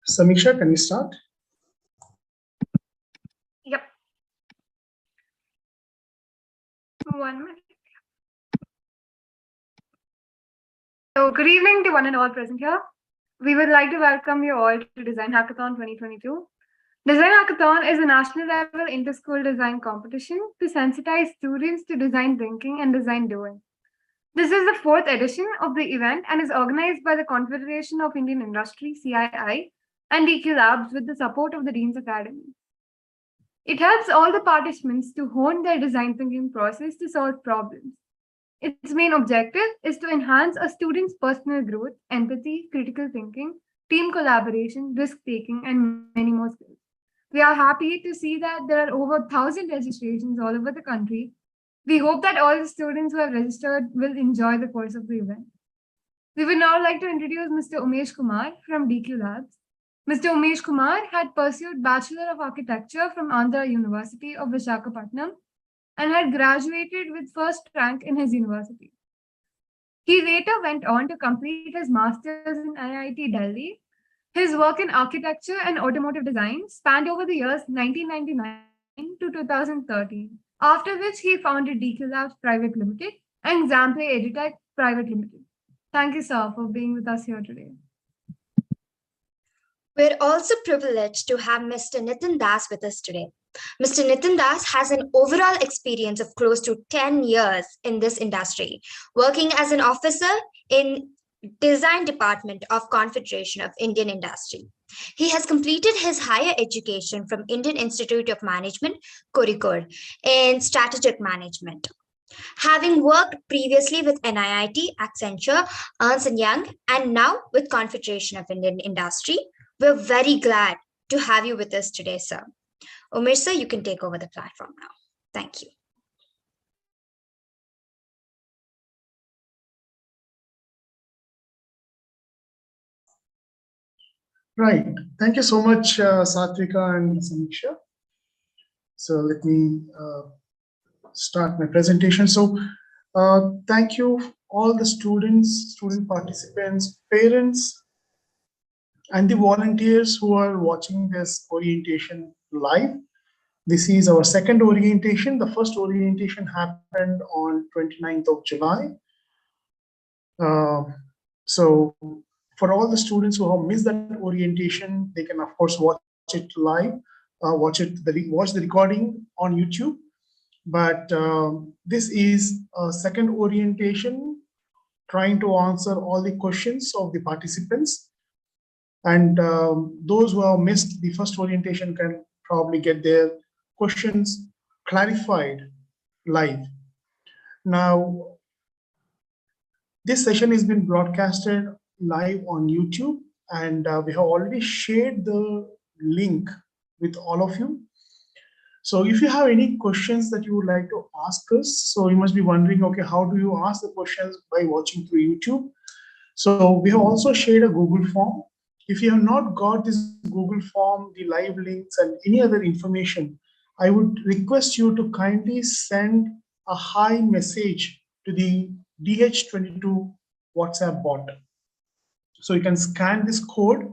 Samiksha, can you start? Yep. 1 minute. So, good evening to one and all present here. We would like to welcome you all to Design Hackathon 2022. Design Hackathon is a national level inter-school design competition to sensitize students to design thinking and design doing. This is the 4th edition of the event and is organized by the Confederation of Indian Industry, CII, and DQ Labs with the support of the Dean's Academy. It helps all the participants to hone their design thinking process to solve problems. Its main objective is to enhance a student's personal growth, empathy, critical thinking, team collaboration, risk-taking, and many more skills. We are happy to see that there are over 1,000 registrations all over the country. We hope that all the students who have registered will enjoy the course of the event. We would now like to introduce Mr. Umesh Kumar from DQ Labs. Mr. Umesh Kumar had pursued Bachelor of Architecture from Andhra University of Visakhapatnam and had graduated with first rank in his university. He later went on to complete his master's in IIT Delhi. His work in architecture and automotive design spanned over the years 1999 to 2013, after which he founded DQ Labs Private Limited and Zamplay Edutech Private Limited. Thank you, sir, for being with us here today. We're also privileged to have Mr. Nitin Das with us today. Mr. Nitin Das has an overall experience of close to 10 years in this industry, working as an officer in Design Department of Confederation of Indian Industry. He has completed his higher education from Indian Institute of Management, Kozhikode, in Strategic Management. Having worked previously with NIIT, Accenture, Ernst & Young, and now with Confederation of Indian Industry, we're very glad to have you with us today, sir. Umesh, sir, you can take over the platform now. Thank you. Right. Thank you so much, Satvika and Samiksha. So let me start my presentation. So thank you all the students, student participants, parents, and the volunteers who are watching this orientation live. This is our second orientation. The first orientation happened on 29th of July. So for all the students who have missed that orientation, they can of course watch it live, watch the recording on YouTube. But this is a second orientation trying to answer all the questions of the participants. And those who have missed the first orientation can probably get their questions clarified live. Now, this session has been broadcasted live on YouTube, and we have already shared the link with all of you. So if you have any questions that you would like to ask us, so you must be wondering, okay, how do you ask the questions by watching through YouTube? So we have also shared a Google form. If you have not got this Google form, the live links and any other information, I would request you to kindly send a hi message to the DH22 WhatsApp bot. So you can scan this code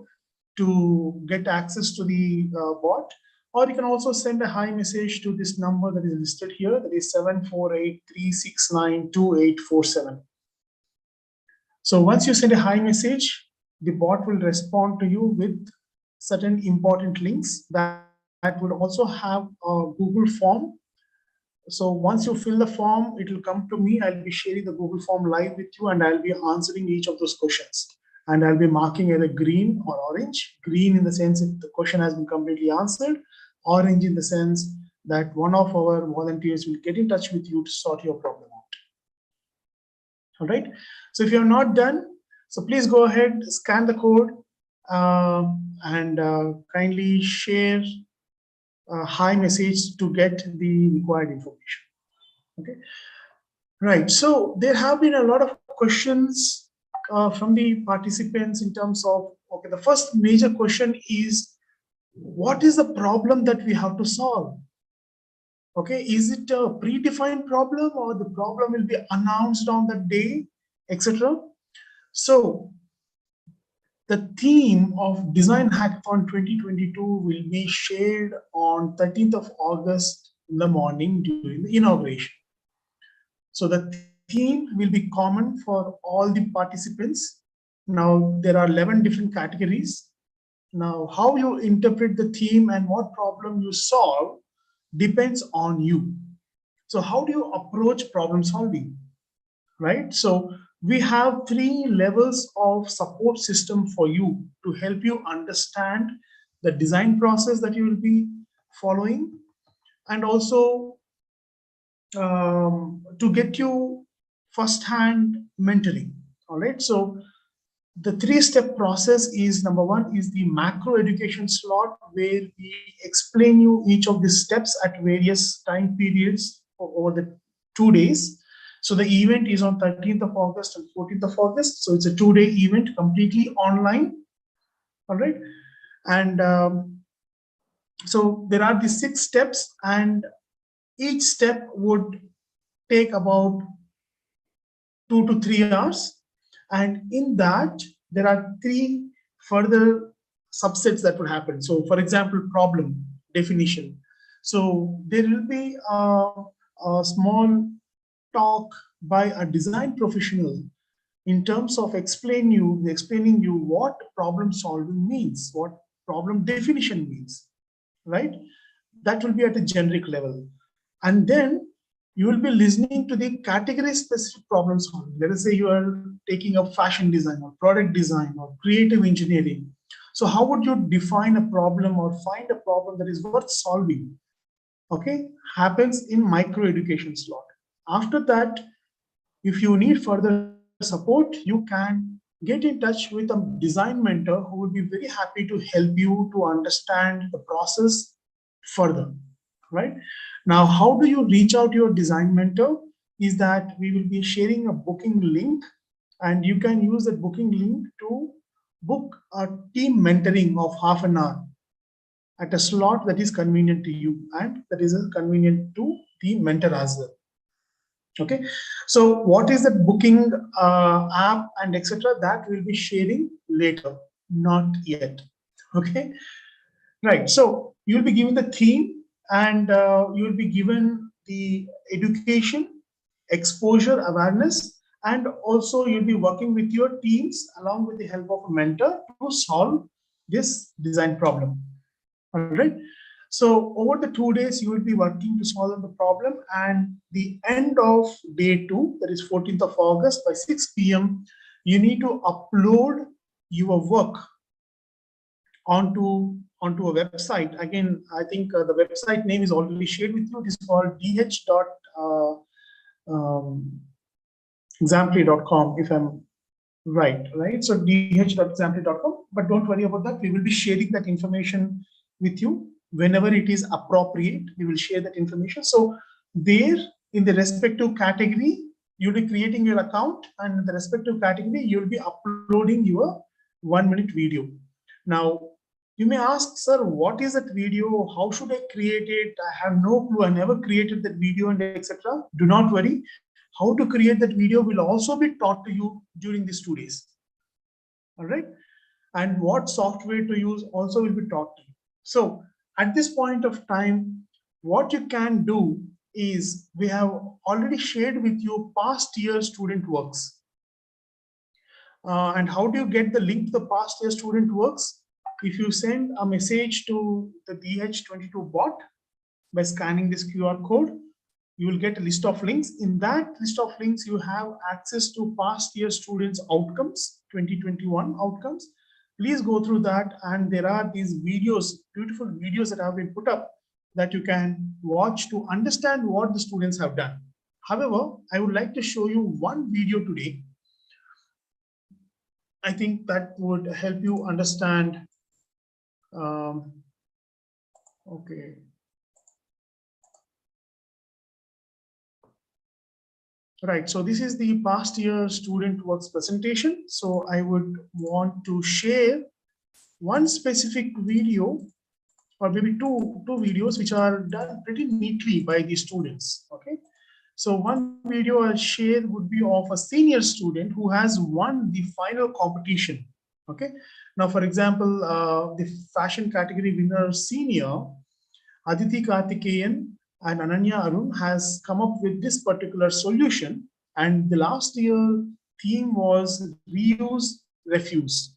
to get access to the bot, or you can also send a hi message to this number that is listed here, that is 748-369-2847. So once you send a hi message, the bot will respond to you with certain important links that would also have a Google form. So once you fill the form, it will come to me. I'll be sharing the Google form live with you, and I'll be answering each of those questions. And I'll be marking either green or orange. Green in the sense if the question has been completely answered, orange in the sense that one of our volunteers will get in touch with you to sort your problem out. All right. So if you have not done, so please go ahead, scan the code, and kindly share a hi message to get the required information. Okay. Right. So there have been a lot of questions from the participants in terms of, okay, the first major question is, what is the problem that we have to solve? Okay, is it a predefined problem, or the problem will be announced on the day, etc.? So The theme of Design Hackathon 2022 will be shared on 13th of August in the morning during the inauguration. So the theme will be common for all the participants. Now, there are 11 different categories. Now, how you interpret the theme and what problem you solve depends on you. So how do you approach problem solving, right? So we have 3 levels of support system for you to help you understand the design process that you will be following, and also to get you first-hand mentoring. All right. So the 3-step process is, number 1 is the macro education slot, where we explain you each of the steps at various time periods over the 2 days. So the event is on 13th of August and 14th of August. So it's a 2-day event, completely online. All right. And so there are the 6 steps, and each step would take about 2 to 3 hours. And in that, there are 3 further subsets that would happen. So for example, problem definition. So there will be a small talk by a design professional in terms of explaining you what problem solving means, what problem definition means, right? That will be at a generic level. And then you will be listening to the category specific problem solving. Let us say you are taking up fashion design or product design or creative engineering. So how would you define a problem or find a problem that is worth solving? Okay, happens in micro education slot. After that, if you need further support, you can get in touch with a design mentor who would be very happy to help you to understand the process further, right? Now, how do you reach out to your design mentor? Is that we will be sharing a booking link, and you can use that booking link to book a team mentoring of half an hour at a slot that is convenient to you and that is convenient to the mentor as well. Okay, so what is the booking app and etc. that we'll be sharing later, not yet. Okay, right. So you'll be given the theme, and you'll be given the education, exposure, awareness, and also you'll be working with your teams along with the help of a mentor to solve this design problem. All right. So over the 2 days, you will be working to solve the problem, and the end of day 2, that is 14th of August by 6 p.m., you need to upload your work onto a website. Again, I think the website name is already shared with you. It is called dh.exemplary.com, if I'm right. So dh.exemplary.com, but don't worry about that. We will be sharing that information with you whenever it is appropriate. We will share that information. So there, in the respective category, you'll be creating your account, and in the respective category, you'll be uploading your 1-minute video. Now, you may ask, sir, what is that video? How should I create it? I have no clue. I never created that video, and etc. Do not worry. How to create that video will also be taught to you during these 2 days. All right. And what software to use also will be taught to you. So at this point of time, what you can do is, we have already shared with you past year student works. And how do you get the link to the past year student works? If you send a message to the DH22 bot by scanning this QR code, you will get a list of links. In that list of links, you have access to past year students' outcomes, 2021 outcomes. Please go through that, and there are these videos, beautiful videos that have been put up that you can watch to understand what the students have done. However, I would like to show you one video today. I think that would help you understand. Okay. Right, so this is the past year student works presentation. So I would want to share one specific video, or maybe two videos, which are done pretty neatly by the students. Okay, so one video I'll share would be of a senior student who has won the final competition Okay. Now, for example, the fashion category winner senior, Aditi Karthikeyan and Ananya Arun has come up with this particular solution. And the last year theme was reuse, refuse.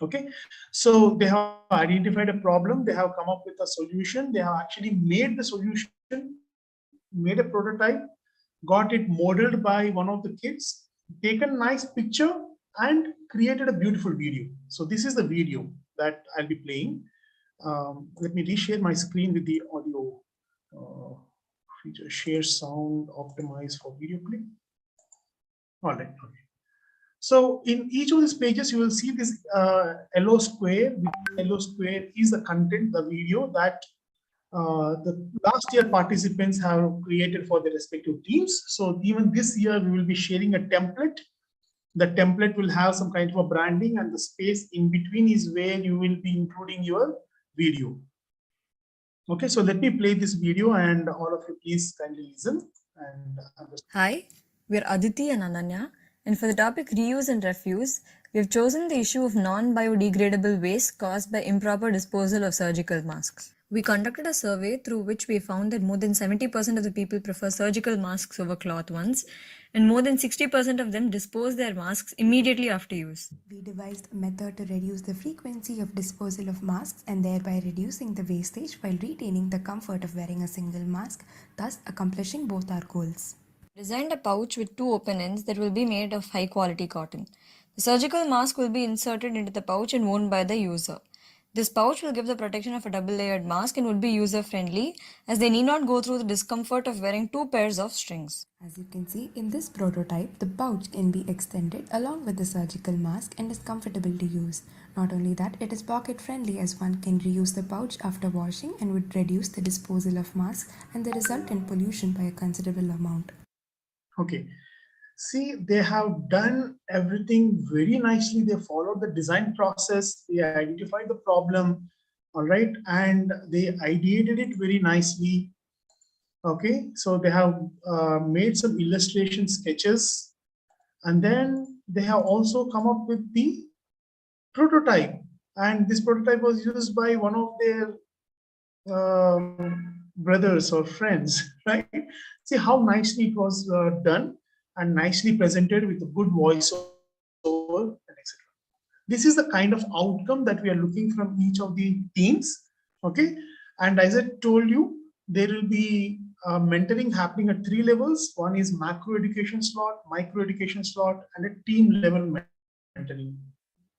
Okay. So they have identified a problem. They have come up with a solution. They have actually made the solution, made a prototype, got it modeled by one of the kids, taken a nice picture and created a beautiful video. So this is the video that I'll be playing. Let me reshare my screen with the audio feature, share sound, optimize for video play. All right. Okay. So in each of these pages, you will see this yellow square. The yellow square is the content, the video that the last year participants have created for their respective teams. So even this year, we will be sharing a template. The template will have some kind of a branding, and the space in between is where you will be including your video. Okay, so let me play this video and all of you please kindly listen and understand. Hi, we're Aditi and Ananya, and for the topic reuse and refuse, we have chosen the issue of non-biodegradable waste caused by improper disposal of surgical masks. We conducted a survey through which we found that more than 70% of the people prefer surgical masks over cloth ones, and more than 60% of them dispose their masks immediately after use. We devised a method to reduce the frequency of disposal of masks and thereby reducing the wastage while retaining the comfort of wearing a single mask, thus accomplishing both our goals. Designed a pouch with 2 open ends that will be made of high quality cotton. The surgical mask will be inserted into the pouch and worn by the user. This pouch will give the protection of a double-layered mask and would be user-friendly as they need not go through the discomfort of wearing 2 pairs of strings. As you can see in this prototype, the pouch can be extended along with the surgical mask and is comfortable to use. Not only that, it is pocket-friendly as one can reuse the pouch after washing and would reduce the disposal of masks and the resultant pollution by a considerable amount. Okay. See, they have done everything very nicely. They followed the design process. They identified the problem, all right, and they ideated it very nicely. Okay, so they have made some illustration sketches, and then they have also come up with the prototype. And this prototype was used by one of their brothers or friends, right? See how nicely it was done and nicely presented with a good voiceover, and etc. This is the kind of outcome that we are looking from each of the teams. Okay, and as I told you, there will be mentoring happening at 3 levels. One is macro education slot, micro education slot, and a team level mentoring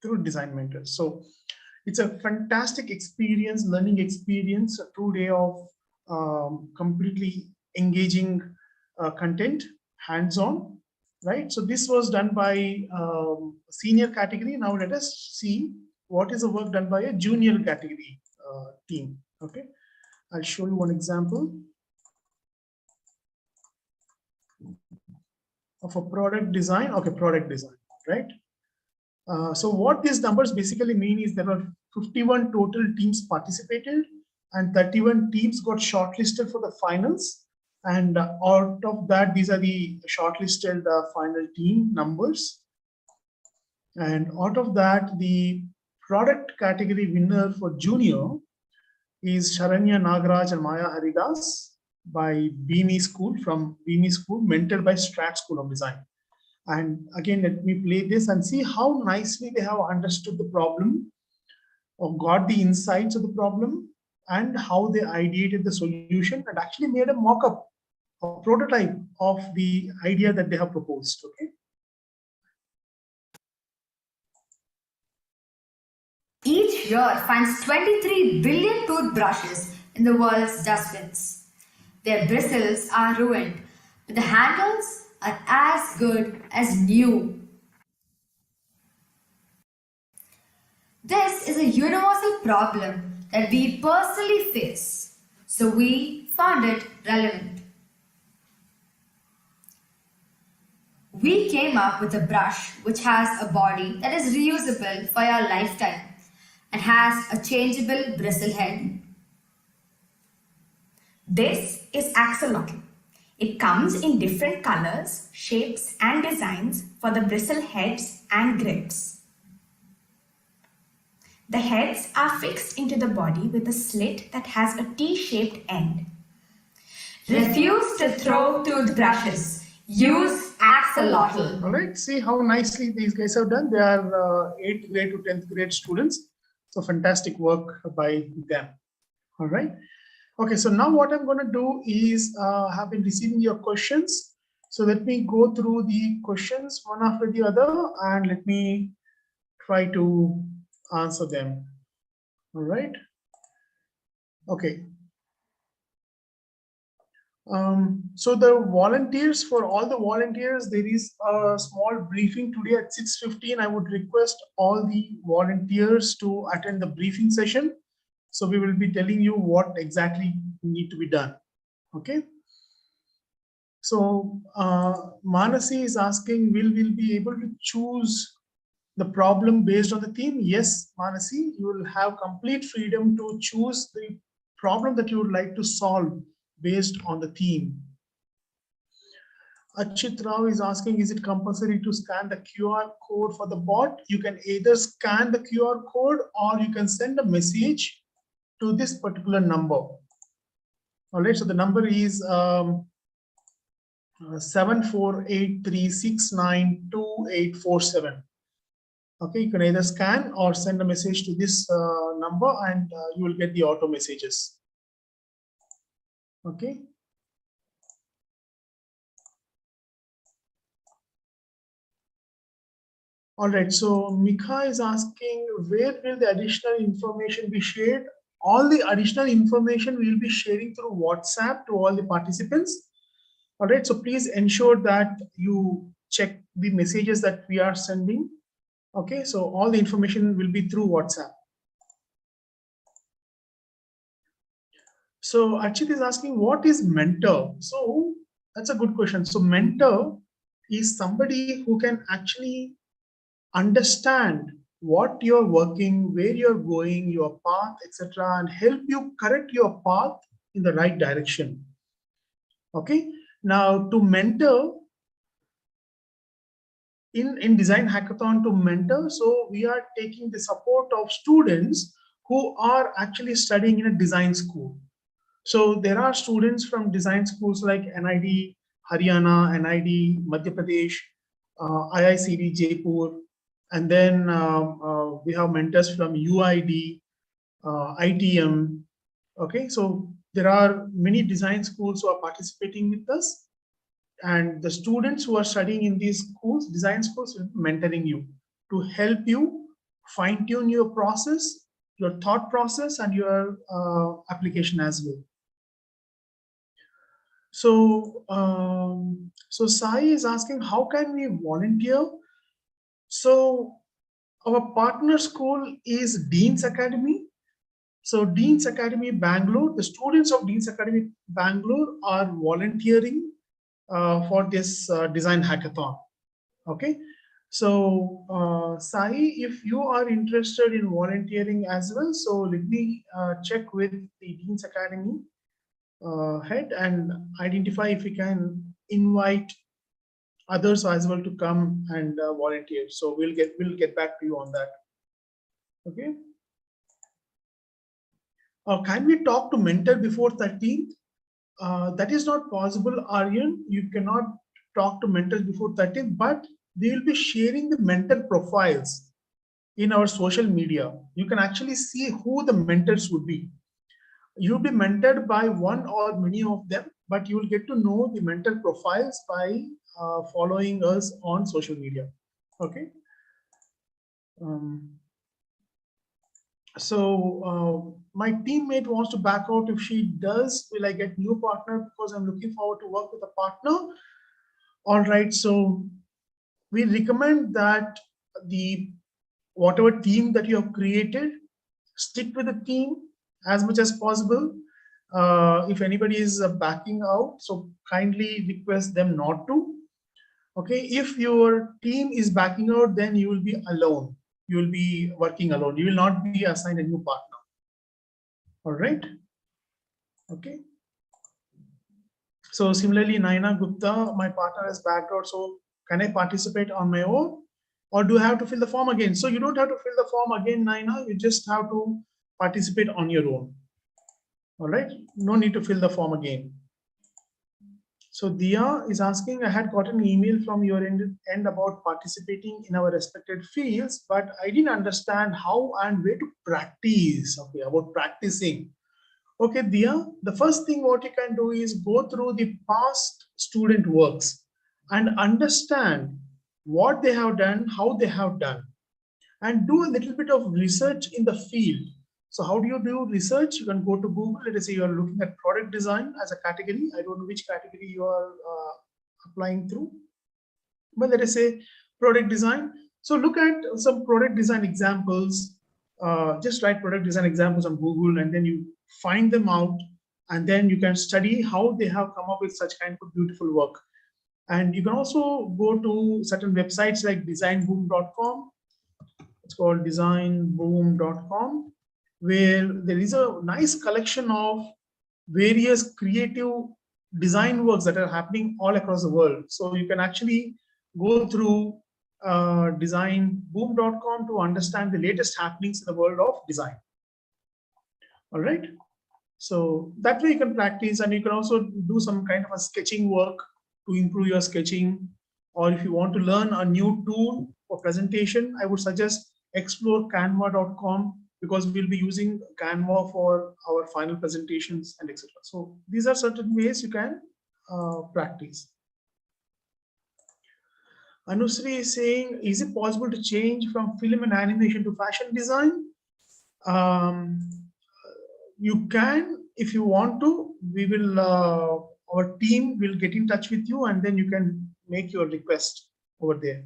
through design mentors. So it's a fantastic experience, learning experience, a 2-day of completely engaging content, hands-on, right? So this was done by senior category. Now let us see what is the work done by a junior category team. Okay, I'll show you one example of a product design. Okay, product design, right? So what these numbers basically mean is there are 51 total teams participated and 31 teams got shortlisted for the finals. And out of that, these are the shortlisted final team numbers. And out of that, the product category winner for junior is Sharanya Nagaraj and Maya Haridas by BME School, from BME School, mentored by Strat School of Design. And again, let me play this and see how nicely they have understood the problem or got the insights of the problem and how they ideated the solution and actually made a mock-up, a prototype of the idea that they have proposed. Okay. Each year finds 23 billion toothbrushes in the world's dustbins. Their bristles are ruined, but the handles are as good as new. This is a universal problem that we personally face, so we found it relevant. We came up with a brush which has a body that is reusable for your lifetime and has a changeable bristle head. This is axolotl. It comes in different colors, shapes and designs for the bristle heads and grips. The heads are fixed into the body with a slit that has a T-shaped end. Refuse to throw toothbrushes. Use axolotl. All right, see how nicely these guys have done. They are 8th grade to 10th grade students. So fantastic work by them. All right. Okay, so now what I'm going to do is have been receiving your questions. So let me go through the questions one after the other and let me try to answer them. All right. Okay. So the volunteers, for all the volunteers, there is a small briefing today at 6:15. I would request all the volunteers to attend the briefing session. So we will be telling you what exactly need to be done. Okay. So Manasi is asking, will we be able to choose the problem based on the theme? Yes, Manasi, you will have complete freedom to choose the problem that you would like to solve based on the theme. Achit Rao is asking, is it compulsory to scan the QR code for the bot? You can either scan the QR code or you can send a message to this particular number. All right, so the number is 7483692847. Okay, you can either scan or send a message to this number and you will get the auto messages. Okay. All right, so Mika is asking, where will the additional information be shared? All the additional information we will be sharing through WhatsApp to all the participants. All right, so please ensure that you check the messages that we are sending. Okay, so all the information will be through WhatsApp. So Archit is asking, what is mentor? So that's a good question. So mentor is somebody who can actually understand what you're working, where you're going, your path, etc., and help you correct your path in the right direction. Okay. Now to mentor, in Design Hackathon to mentor, so we are taking the support of students who are actually studying in a design school. So there are students from design schools like NID Haryana, NID Madhya Pradesh, IICD Jaipur, and then we have mentors from UID, ITM. Okay, so there are many design schools who are participating with us, and the students who are studying in these schools, design schools, will be mentoring you to help you fine-tune your process, your thought process, and your application as well. So, so Sai is asking, how can we volunteer? So our partner school is Dean's Academy. So Dean's Academy Bangalore, the students of Dean's Academy Bangalore are volunteering for this design hackathon. Okay. So Sai, if you are interested in volunteering as well, so let me check with the Dean's Academy head and identify if we can invite others as well to come and volunteer. So we'll get back to you on that. Okay. Can we talk to mentor before 13th? That is not possible, Aryan. You cannot talk to mentors before 13th, but they will be sharing the mentor profiles in our social media. You can actually see who the mentors would be. You'll be mentored by one or many of them, but you will get to know the mentor profiles by following us on social media. Okay. So my teammate wants to back out. If she does, will I get new partner? Because I'm looking forward to work with a partner. All right. So we recommend that the whatever team that you have created, stick with the team as much as possible. If anybody is backing out, so kindly request them not to. Okay, if your team is backing out, then you will be alone. You will be working alone. You will not be assigned a new partner. All right. Okay. So similarly, Naina Gupta, my partner has backed out. So can I participate on my own? or do I have to fill the form again? So you don't have to fill the form again, Naina. You just have to participate on your own. All right, no need to fill the form again. So Dia is asking, I had got an email from your end about participating in our respected fields, but I didn't understand how and where to practice. Okay, about practicing. Okay, Dia, the first thing what you can do is go through the past student works and understand what they have done, how they have done, and do a little bit of research in the field. So how do you do research? You can go to Google. Let us say you are looking at product design as a category. I don't know which category you are applying through, but let us say product design. So look at some product design examples. Just write product design examples on Google, and then you find them out, and then you can study how they have come up with such kind of beautiful work. And you can also go to certain websites like designboom.com. It's called designboom.com, where there is a nice collection of various creative design works that are happening all across the world. So you can actually go through designboom.com to understand the latest happenings in the world of design. All right. So that way you can practice, and you can also do some kind of a sketching work to improve your sketching. Or if you want to learn a new tool for presentation, I would suggest explore canva.com, because we'll be using Canva for our final presentations and etc. So these are certain ways you can practice. Anusri is saying, is it possible to change from film and animation to fashion design? You can, if you want to. We will, our team will get in touch with you, and then you can make your request over there.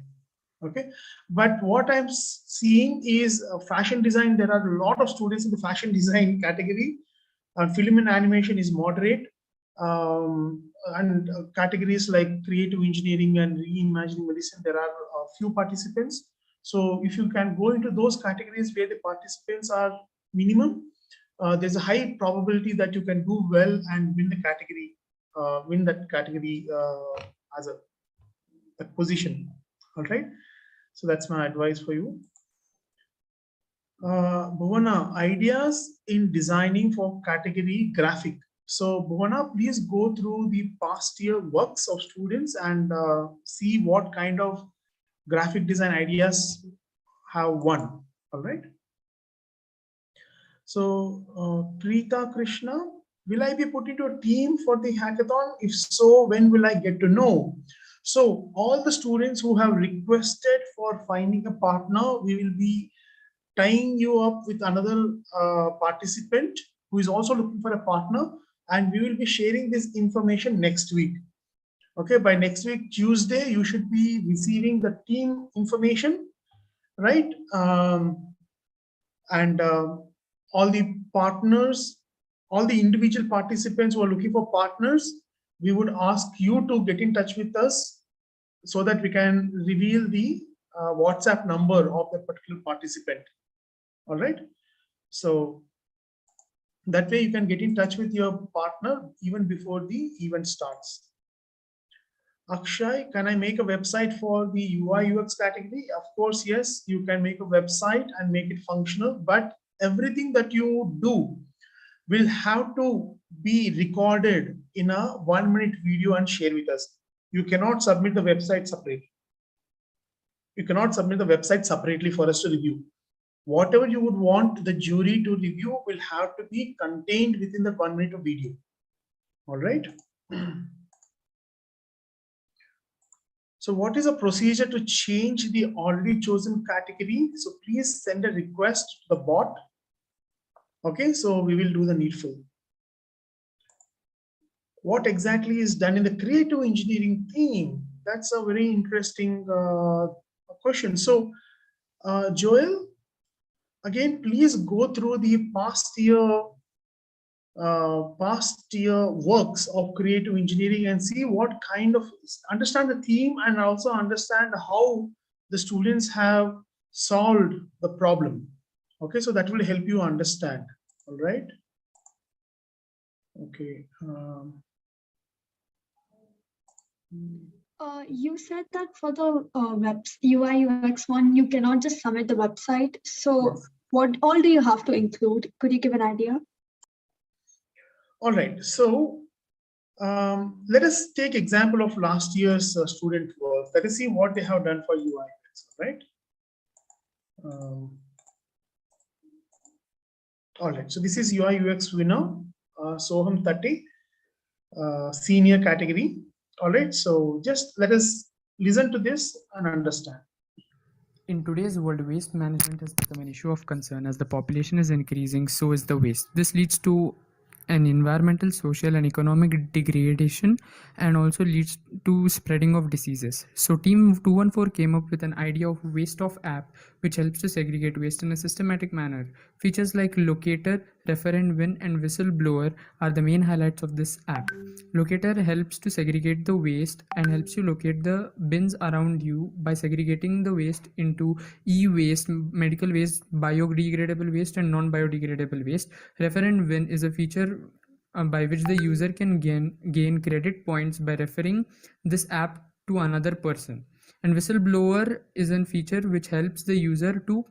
Okay, but what I'm seeing is fashion design. There are a lot of students in the fashion design category. Film and animation is moderate, and categories like creative engineering and reimagining medicine, there are a few participants. So if you can go into those categories where the participants are minimum, there's a high probability that you can do well and win the category, win that category as a position. All right. So that's my advice for you. Bhuvana, ideas in designing for category graphic. So Bhuvana, please go through the past year works of students and see what kind of graphic design ideas have won. All right. So Preeta Krishna, will I be put into a team for the hackathon? If so, when will I get to know? So all the students who have requested for finding a partner, we will be tying you up with another participant who is also looking for a partner, and we will be sharing this information next week. Okay, by next week, Tuesday, you should be receiving the team information, right? All the partners, all the individual participants who are looking for partners, we would ask you to get in touch with us so that we can reveal the WhatsApp number of that particular participant. All right. So that way you can get in touch with your partner even before the event starts. Akshay, can I make a website for the UI UX category? Of course, yes, you can make a website and make it functional, but everything that you do will have to be recorded in a 1-minute video and share with us. You cannot submit the website separately. You cannot submit the website separately for us to review. Whatever you would want the jury to review will have to be contained within the 1 minute of video. All right. So what is a procedure to change the already chosen category? So please send a request to the bot. Okay, so we will do the needful. What exactly is done in the creative engineering team? That's a very interesting question. So Joel, again, please go through the past year works of creative engineering and see what kind of, understand the theme and also understand how the students have solved the problem. Okay, so that will help you understand. All right. Okay. You said that for the UI UX one, you cannot just submit the website. So Yes. what all do you have to include? Could you give an idea? All right. So let us take example of last year's student work. Let us see what they have done for UI UX, right? All right. So this is UI UX winner, Soham 30, senior category. All right. So just let us listen to this and understand. In today's world, waste management has become an issue of concern. As the population is increasing, so is the waste. This leads to an environmental, social, and economic degradation, and also leads to spreading of diseases. So Team 214 came up with an idea of waste of app, which helps to segregate waste in a systematic manner. Features like locator, referent bin, and whistleblower are the main highlights of this app. Locator helps to segregate the waste and helps you locate the bins around you by segregating the waste into e-waste, medical waste, biodegradable waste, and non-biodegradable waste. Referent bin is a feature by which the user can gain credit points by referring this app to another person. And whistleblower is a feature which helps the user to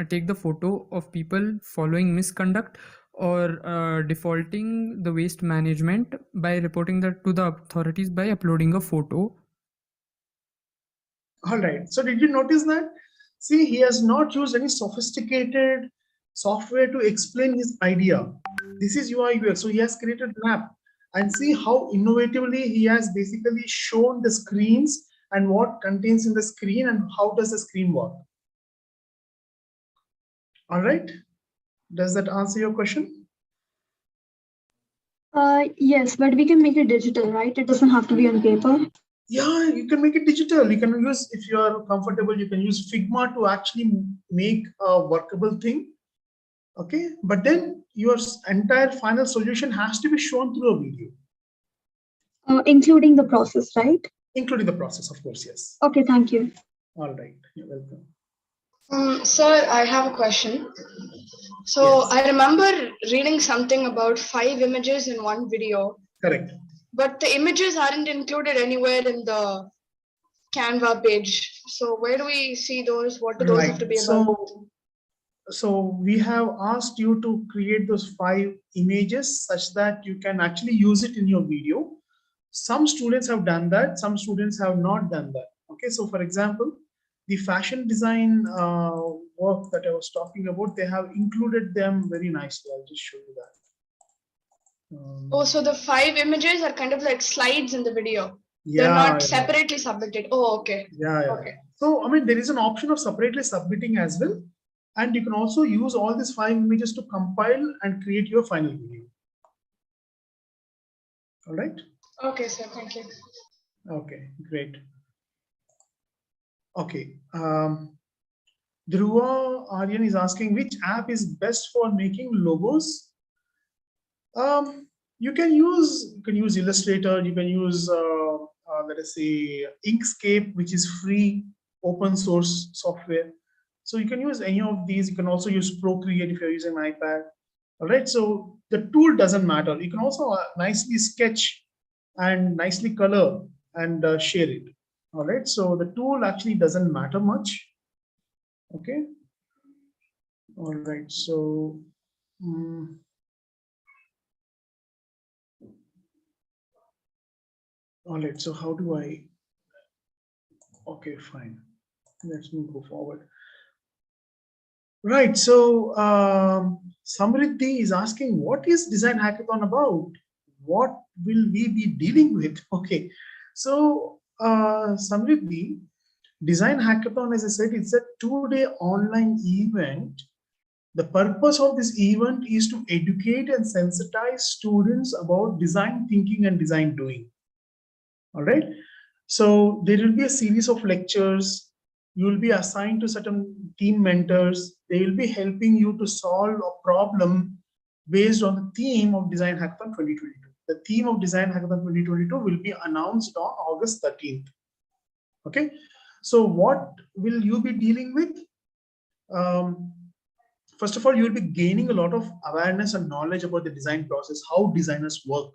take the photo of people following misconduct or defaulting the waste management by reporting that to the authorities by uploading a photo. All right. So did you notice that? See, he has not used any sophisticated software to explain his idea. This is UI UX. So he has created an app, and see how innovatively he has basically shown the screens and what contains in the screen and how does the screen work. All right. Does that answer your question? Yes, but we can make it digital, right? It doesn't have to be on paper. Yeah, you can make it digital. You can use, if you are comfortable, you can use Figma to actually make a workable thing. Okay, but then your entire final solution has to be shown through a video. Including the process, right? Including the process, of course, yes. Okay, thank you. All right, you're welcome. Sir, I have a question. So Yes. I remember reading something about 5 images in one video. Correct. But the images aren't included anywhere in the Canva page. So where do we see those? What do those have to be about? So we have asked you to create those 5 images such that you can actually use it in your video. Some students have done that, some students have not done that. Okay, so for example, the fashion design work that I was talking about, they have included them very nicely. I'll just show you that. So the 5 images are kind of like slides in the video. Yeah, they're not separately submitted. Oh, okay. Yeah. Okay. So, I mean, there is an option of separately submitting as well. And you can also use all these 5 images to compile and create your final video. All right. Okay, sir. Thank you. Okay, great. Okay. Dhruva Aryan is asking which app is best for making logos. You can use Illustrator. You can use let us say Inkscape, which is free open source software. So you can use any of these. You can also use Procreate if you're using an iPad. All right. So the tool doesn't matter. You can also nicely sketch and nicely color and share it. All right. So the tool actually doesn't matter much. Okay. All right. So. All right, so how do I? Okay, fine. Let's go forward. Right, so Samriddhi is asking, what is Design Hackathon about? What will we be dealing with? Okay, so Samriddhi, Design Hackathon, as I said, it's a 2-day online event. The purpose of this event is to educate and sensitize students about design thinking and design doing. All right. So there will be a series of lectures. You will be assigned to certain team mentors. They will be helping you to solve a problem based on the theme of Design Hackathon 2022. The theme of Design Hackathon 2022 will be announced on August 13th. Okay. So what will you be dealing with? First of all, you will be gaining a lot of awareness and knowledge about the design process, how designers work.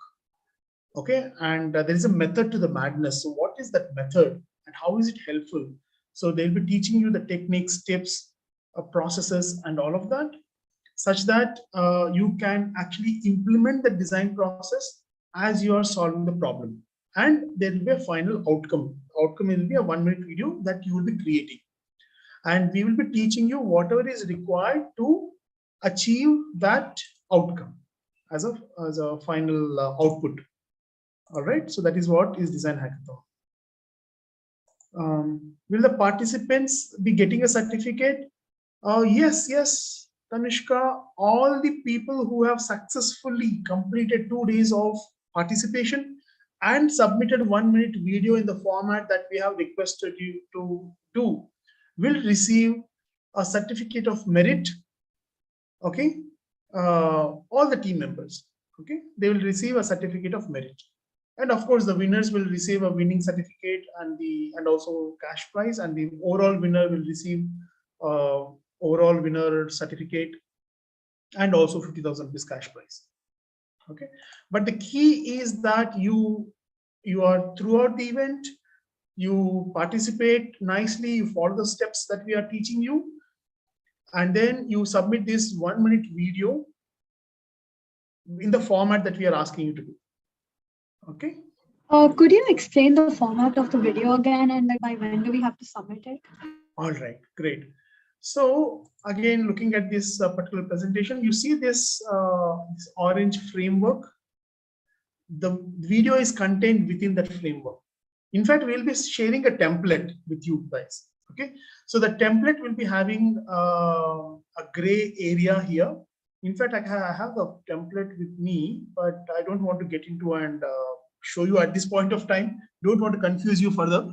Okay, and there is a method to the madness. So what is that method and how is it helpful? So they'll be teaching you the techniques, tips, processes, and all of that, such that you can actually implement the design process as you are solving the problem. And there will be a final outcome. Outcome will be a 1-minute video that you will be creating. And we will be teaching you whatever is required to achieve that outcome as a final output. All right, so that is what is Design Hackathon. Will the participants be getting a certificate? Yes, Tanishka, all the people who have successfully completed 2 days of participation and submitted 1-minute video in the format that we have requested you to do will receive a certificate of merit. Okay, all the team members, okay, they will receive a certificate of merit. And of course, the winners will receive a winning certificate and also cash prize, and the overall winner will receive overall winner certificate and also 50,000 rupees cash prize. Okay, but the key is that you are throughout the event, you participate nicely, you follow the steps that we are teaching you, and then you submit this 1-minute video in the format that we are asking you to do. Okay. Could you explain the format of the video again, and like by when do we have to submit it? All right, great. So again, looking at this particular presentation, you see this orange framework. The video is contained within that framework. In fact, we'll be sharing a template with you guys. Okay, so the template will be having a gray area here. In fact, I have the template with me, but I don't want to get into and show you at this point of time. Don't want to confuse you further.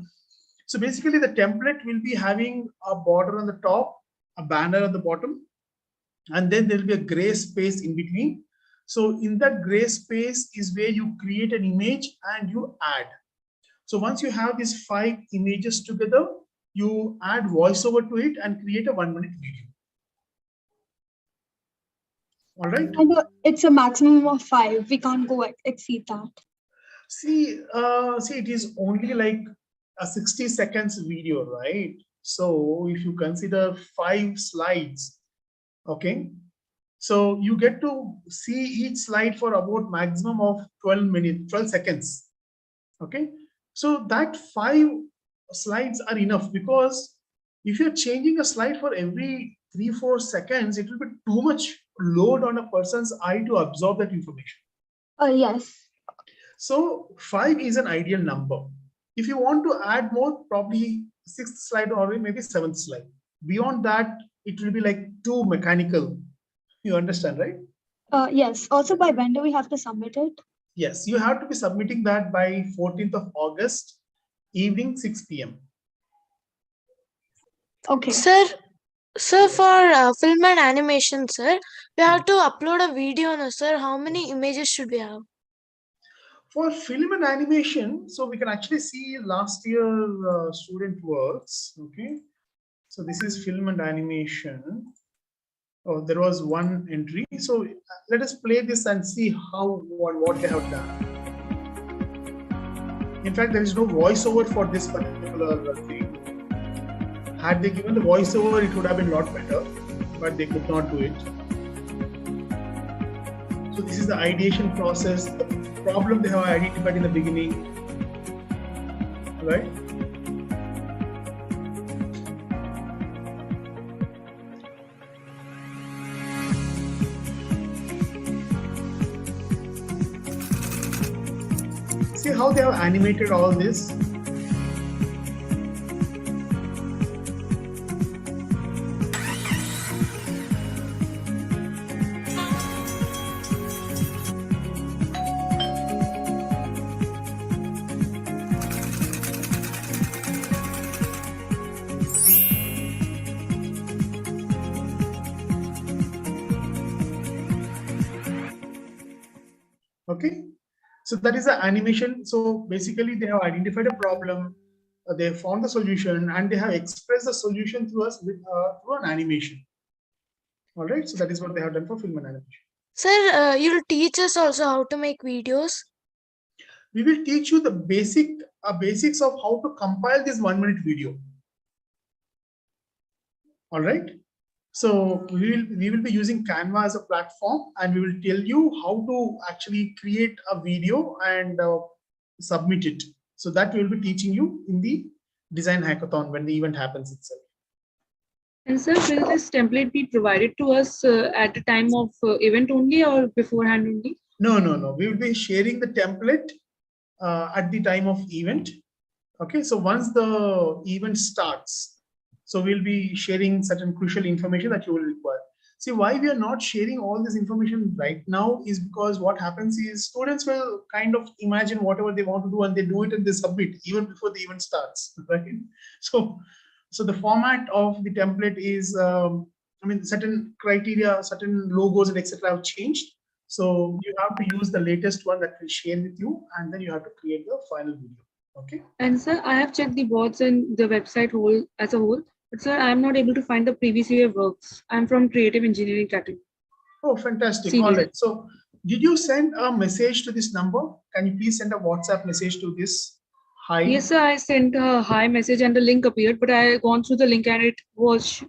So basically, the template will be having a border on the top, a banner at the bottom, and then there will be a gray space in between. So in that gray space is where you create an image and you add. So once you have these 5 images together, you add voiceover to it and create a 1-minute video. All right. And it's a maximum of 5. We can't go exceed that. See, it is only like a 60 seconds video, right? So if you consider 5 slides, okay, so you get to see each slide for about maximum of 12 seconds. Okay, so that 5 slides are enough, because if you're changing a slide for every 3-4 seconds, it will be too much load on a person's eye to absorb that information. Yes. So 5 is an ideal number. If you want to add more, probably 6th slide or maybe 7th slide. Beyond that, it will be like too mechanical. You understand, right? Yes. Also, by when do we have to submit it? Yes, you have to be submitting that by 14th of August, evening 6 p.m. Okay. Sir, for film and animation, sir, we have to upload a video, no, sir. How many images should we have? For film and animation, so we can actually see last year student works. Okay, so this is film and animation. Oh, there was one entry. So let us play this and see what they have done. In fact, there is no voiceover for this particular thing. Had they given the voiceover, it would have been a lot better, but they could not do it. So this is the ideation process, the problem they have identified in the beginning, right? See how they have animated all this. Okay, so that is the animation. So basically they have identified a problem, they have found the solution, and they have expressed the solution to us with through an animation. All right, so that is what they have done for film and animation. Sir, you'll teach us also how to make videos? we will teach you the basics of how to compile this 1 minute video. All right. So we will be using Canva as a platform, and we will tell you how to actually create a video and submit it. So that we will be teaching you in the design hackathon when the event happens itself. And sir, will this template be provided to us at the time of event only or beforehand only? No. We will be sharing the template at the time of event. Okay, so once the event starts, so we'll be sharing certain crucial information that you will require. See, why we are not sharing all this information right now is because what happens is students will kind of imagine whatever they want to do and they do it and they submit even before the event starts, right? So the format of the template is, certain criteria, certain logos and etc. have changed. So you have to use the latest one that we'll share with you, and then you have to create the final video. Okay. And sir, I have checked the boards and the website as a whole, but sir, I am not able to find the previous year works. I'm from creative engineering category. Oh, fantastic. Senior. All right. So did you send a message to this number? Can you please send a WhatsApp message to this? Hi. Yes, sir, I sent a hi message and the link appeared, but I gone through the link and it was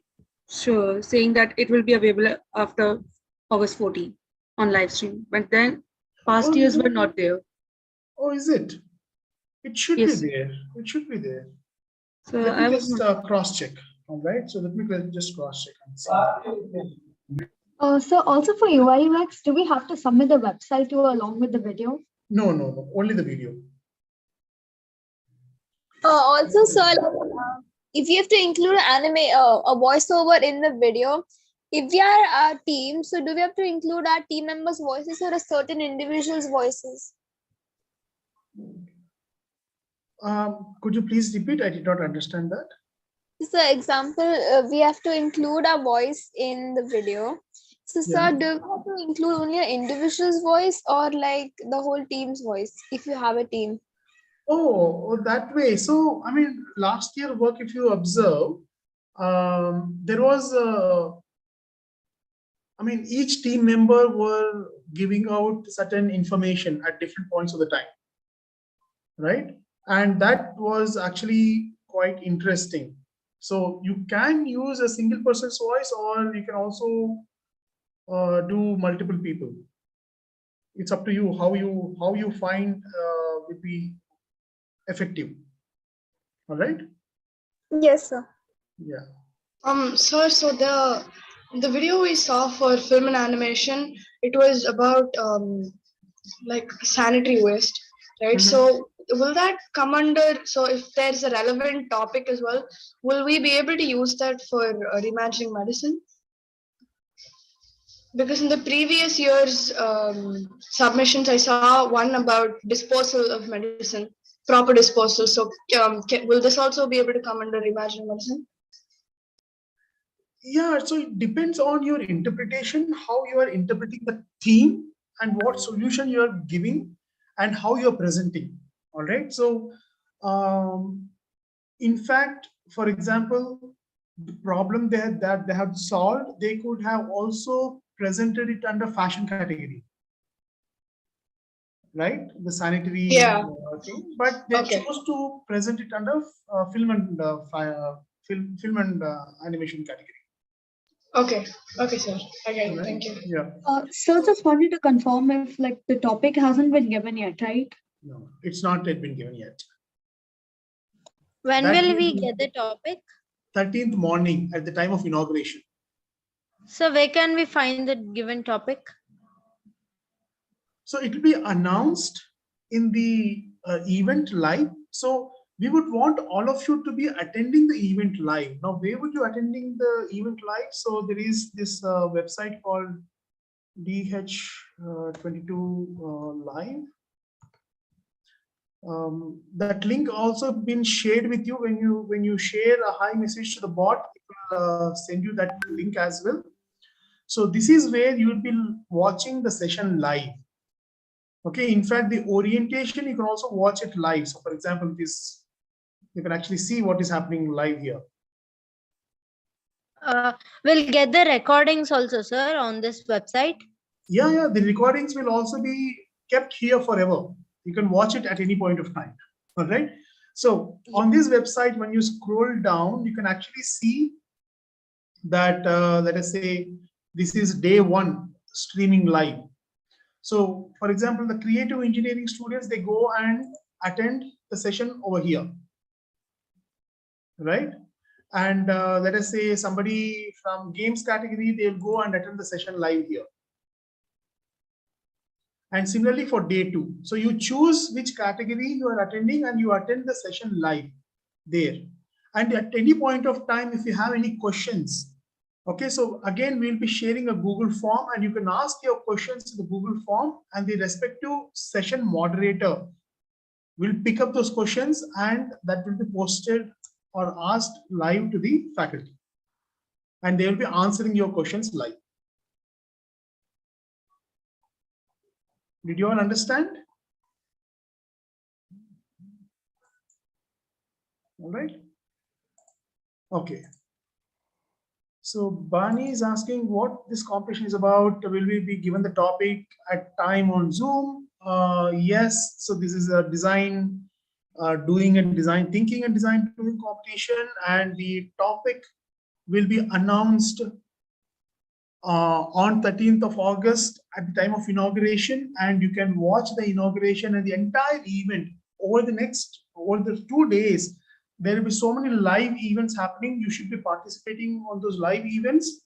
saying that it will be available after August 14 on live stream. But then past years were not there. Oh, is it? It should be there. It should be there. So let me just cross check. All right. So let me just cross check and see. So also for UI UX, do we have to submit the website to along with the video? No. Only the video. Also, sir, if you have to include a voiceover in the video, if we are a team, so do we have to include our team members' voices or a certain individual's voices? Could you please repeat? I did not understand that. So, example, we have to include our voice in the video. So, sir, do we have to include only an individual's voice or like the whole team's voice if you have a team? Oh, that way. So, last year work, if you observe, there was, each team member were giving out certain information at different points of the time, right? And that was actually quite interesting. So you can use a single person's voice, or you can also do multiple people. It's up to you how you find would be effective. All right. Yes, sir. Yeah. Sir, so the video we saw for film and animation, it was about like sanitary waste, right? Mm-hmm. So will that come under, so if there's a relevant topic as well, will we be able to use that for reimagining medicine? Because in the previous year's submissions, I saw one about disposal of medicine, proper disposal. So will this also be able to come under reimagining medicine? Yeah, so it depends on your interpretation, how you are interpreting the theme and what solution you are giving and how you're presenting. All right. So in fact, for example, the problem that they have solved, they could have also presented it under fashion category, right? The sanitary thing, but they chose to present it under film and animation category. Okay, sir. Okay, right. Thank you. Yeah. So just wanted to confirm if like the topic hasn't been given yet, right? No, it's not yet been given yet. When will we get the topic? 13th morning at the time of inauguration. So where can we find the given topic? So it will be announced in the event live. So we would want all of you to be attending the event live. Now, where would you attending the event live? So there is this website called DH22 Live. That link also been shared with you when you share a hi message to the bot. It will send you that link as well. So this is where you will be watching the session live. Okay. In fact, the orientation you can also watch it live. So, for example, this you can actually see what is happening live here. We'll get the recordings also, sir, on this website. Yeah. The recordings will also be kept here forever. You can watch it at any point of time. All right. So on this website, when you scroll down, you can actually see that, let us say, this is day 1 streaming live. So for example, the creative engineering students, they go and attend the session over here, right? And let us say somebody from games category, they'll go and attend the session live here. And similarly for day 2. So you choose which category you are attending and you attend the session live there. And at any point of time, if you have any questions, okay, so again, we'll be sharing a Google form and you can ask your questions in the Google form, and the respective session moderator will pick up those questions and that will be posted or asked live to the faculty. And they will be answering your questions live. Did you all understand? All right. Okay. So Bani is asking what this competition is about. Will we be given the topic at time on Zoom? Yes. So this is a design doing and design thinking and design doing competition, and the topic will be announced on 13th of August at the time of inauguration, and you can watch the inauguration and the entire event over the 2 days. There will be so many live events happening. You should be participating on those live events,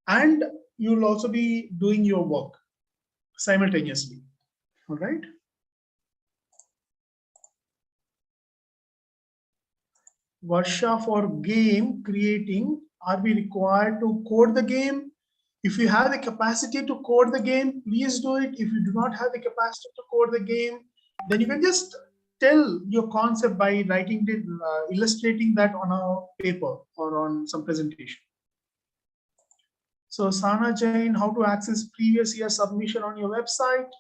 and you will also be doing your work simultaneously. All right. Varsha, for game creating, are we required to code the game? If you have the capacity to code the game, please do it. If you do not have the capacity to code the game, then you can just tell your concept by writing it, illustrating that on a paper or on some presentation. So Sana Jain, how to access previous year submission on your website?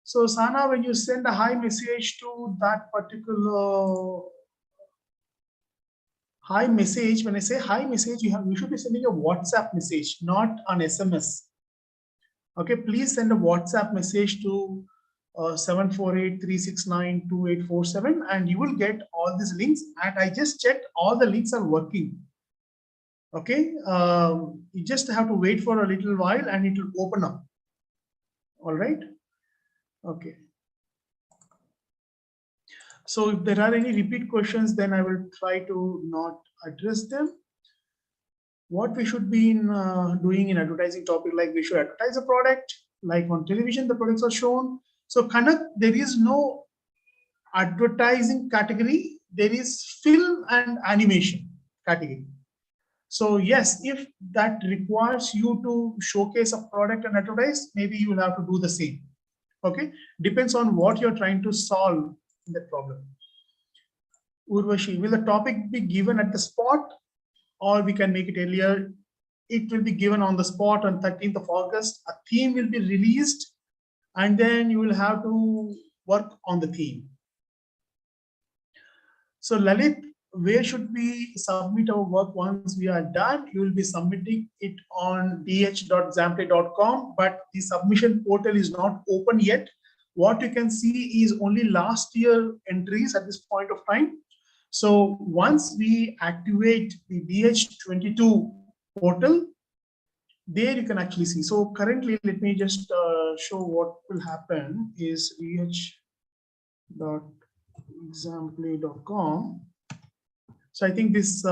So Sana, when you send a hi message to that particular hi message, when I say hi message, you should be sending a WhatsApp message, not an SMS. Okay, please send a WhatsApp message to 748-369-2847, and you will get all these links. And I just checked, all the links are working. Okay, you just have to wait for a little while and it will open up. All right. Okay. So if there are any repeat questions, then I will try to not address them. What we should be doing in advertising topic, like we should advertise a product, like on television, the products are shown. So Kanak, there is no advertising category. There is film and animation category. So yes, if that requires you to showcase a product and advertise, maybe you will have to do the same. Okay, depends on what you're trying to solve in that problem. Urvashi, will the topic be given at the spot, or we can make it earlier? It will be given on the spot on 13th of August. A theme will be released, and then you will have to work on the theme. So Lalit, where should we submit our work once we are done? You will be submitting it on dh.xample.com, but the submission portal is not open yet. What you can see is only last year entries at this point of time. So once we activate the DH22 portal, there you can actually see. So currently, let me just show what will happen is dh.example.com. So I think this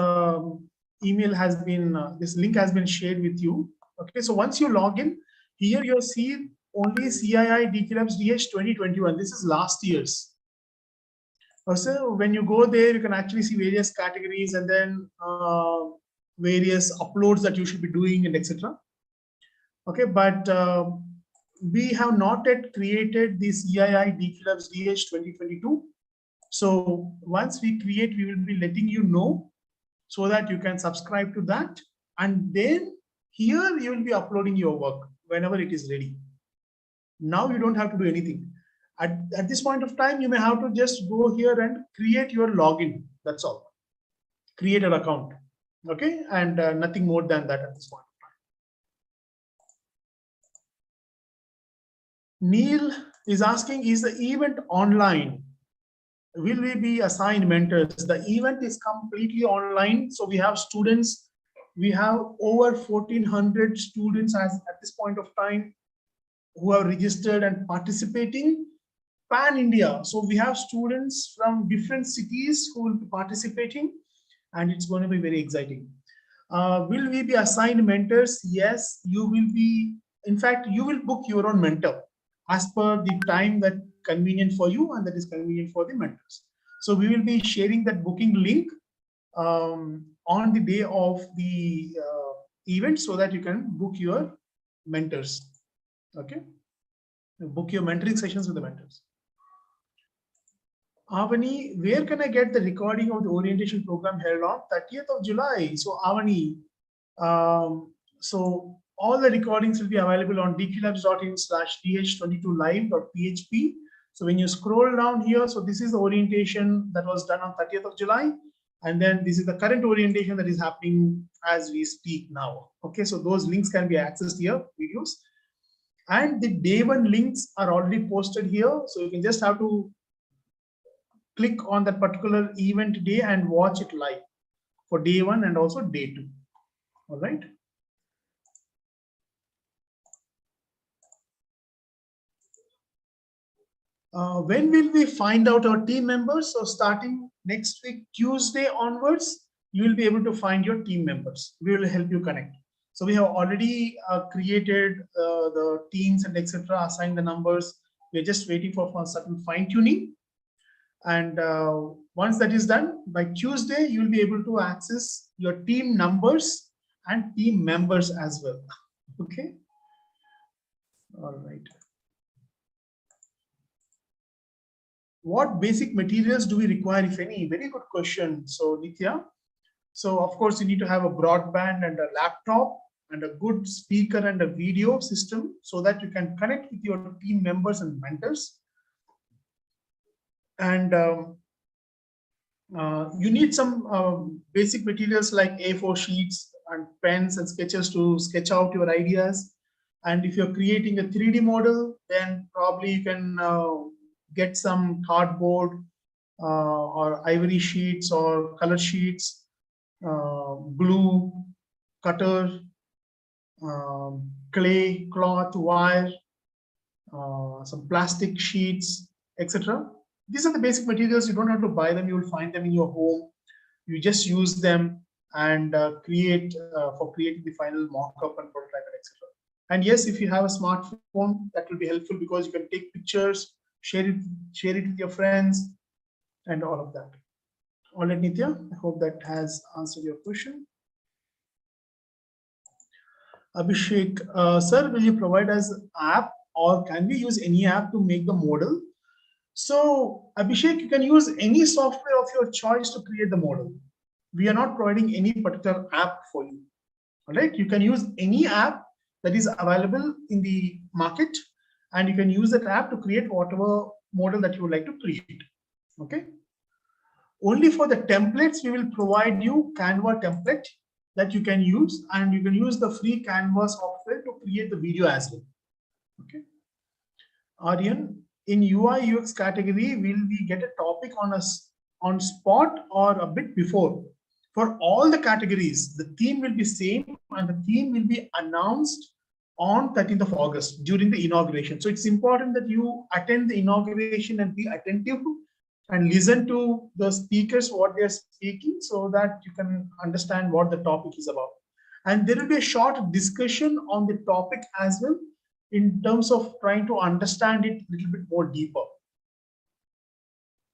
email has been, this link has been shared with you. Okay, so once you log in, here you'll see only CII DQLabs DH 2021. This is last year's. So when you go there, you can actually see various categories and then various uploads that you should be doing and etc. Okay, but we have not yet created this CII DQLabs DH 2022. So once we create, we will be letting you know so that you can subscribe to that. And then here you will be uploading your work whenever it is ready. Now you don't have to do anything. At this point of time, you may have to just go here and create your login. That's all. Create an account. Okay, and nothing more than that at this point of time. Neil, is asking, is the event online? Will we be assigned mentors? The event is completely online. So we have students, we have over 1,400 students at this point of time who have registered and participating pan India. So we have students from different cities who will be participating, and it's going to be very exciting. Will we be assigned mentors? Yes, you will be. In fact, you will book your own mentor as per the time that convenient for you and that is convenient for the mentors. So we will be sharing that booking link on the day of the event so that you can book your mentors. Okay, book your mentoring sessions with the mentors. Avani, where can I get the recording of the orientation program held on 30th of July? So Avani, so all the recordings will be available on dqlabs.in/dh22live.php. So when you scroll down here, so this is the orientation that was done on 30th of July. And then this is the current orientation that is happening as we speak now. Okay, so those links can be accessed here, videos. And the day one links are already posted here. So you can just have to click on that particular event day and watch it live for day one and also day two. All right. When will we find out our team members? So starting next week, Tuesday onwards, you will be able to find your team members. We will help you connect. So we have already created the teams and etc., assigned the numbers. We're just waiting for certain fine tuning. And once that is done, by Tuesday, you'll be able to access your team numbers and team members as well. Okay. All right. What basic materials do we require, if any? Very good question. So Nitya, so of course you need to have a broadband and a laptop and a good speaker and a video system so that you can connect with your team members and mentors. And you need some basic materials like A4 sheets and pens and sketches to sketch out your ideas. And if you're creating a 3D model, then probably you can get some cardboard or ivory sheets or color sheets, glue, cutter, clay, cloth, wire, some plastic sheets, etc. These are the basic materials. You don't have to buy them. You will find them in your home. You just use them and create for creating the final mock-up and prototype, etc. And yes, if you have a smartphone, that will be helpful because you can take pictures, share it with your friends, and all of that. All right, Nitya, I hope that has answered your question. Abhishek, sir, will you provide us an app or can we use any app to make the model? So Abhishek, you can use any software of your choice to create the model. We are not providing any particular app for you. All right, you can use any app that is available in the market, and you can use that app to create whatever model that you would like to create. Okay. Only for the templates, we will provide you Canva template that you can use, and you can use the free Canva software to create the video as well. Okay. Aryan, in UI UX category, will we get a topic on spot or a bit before? For all the categories, the theme will be same and the theme will be announced on 13th of August during the inauguration. So it's important that you attend the inauguration and be attentive and listen to the speakers, what they're speaking, so that you can understand what the topic is about. And there will be a short discussion on the topic as well, in terms of trying to understand it a little bit more deeper.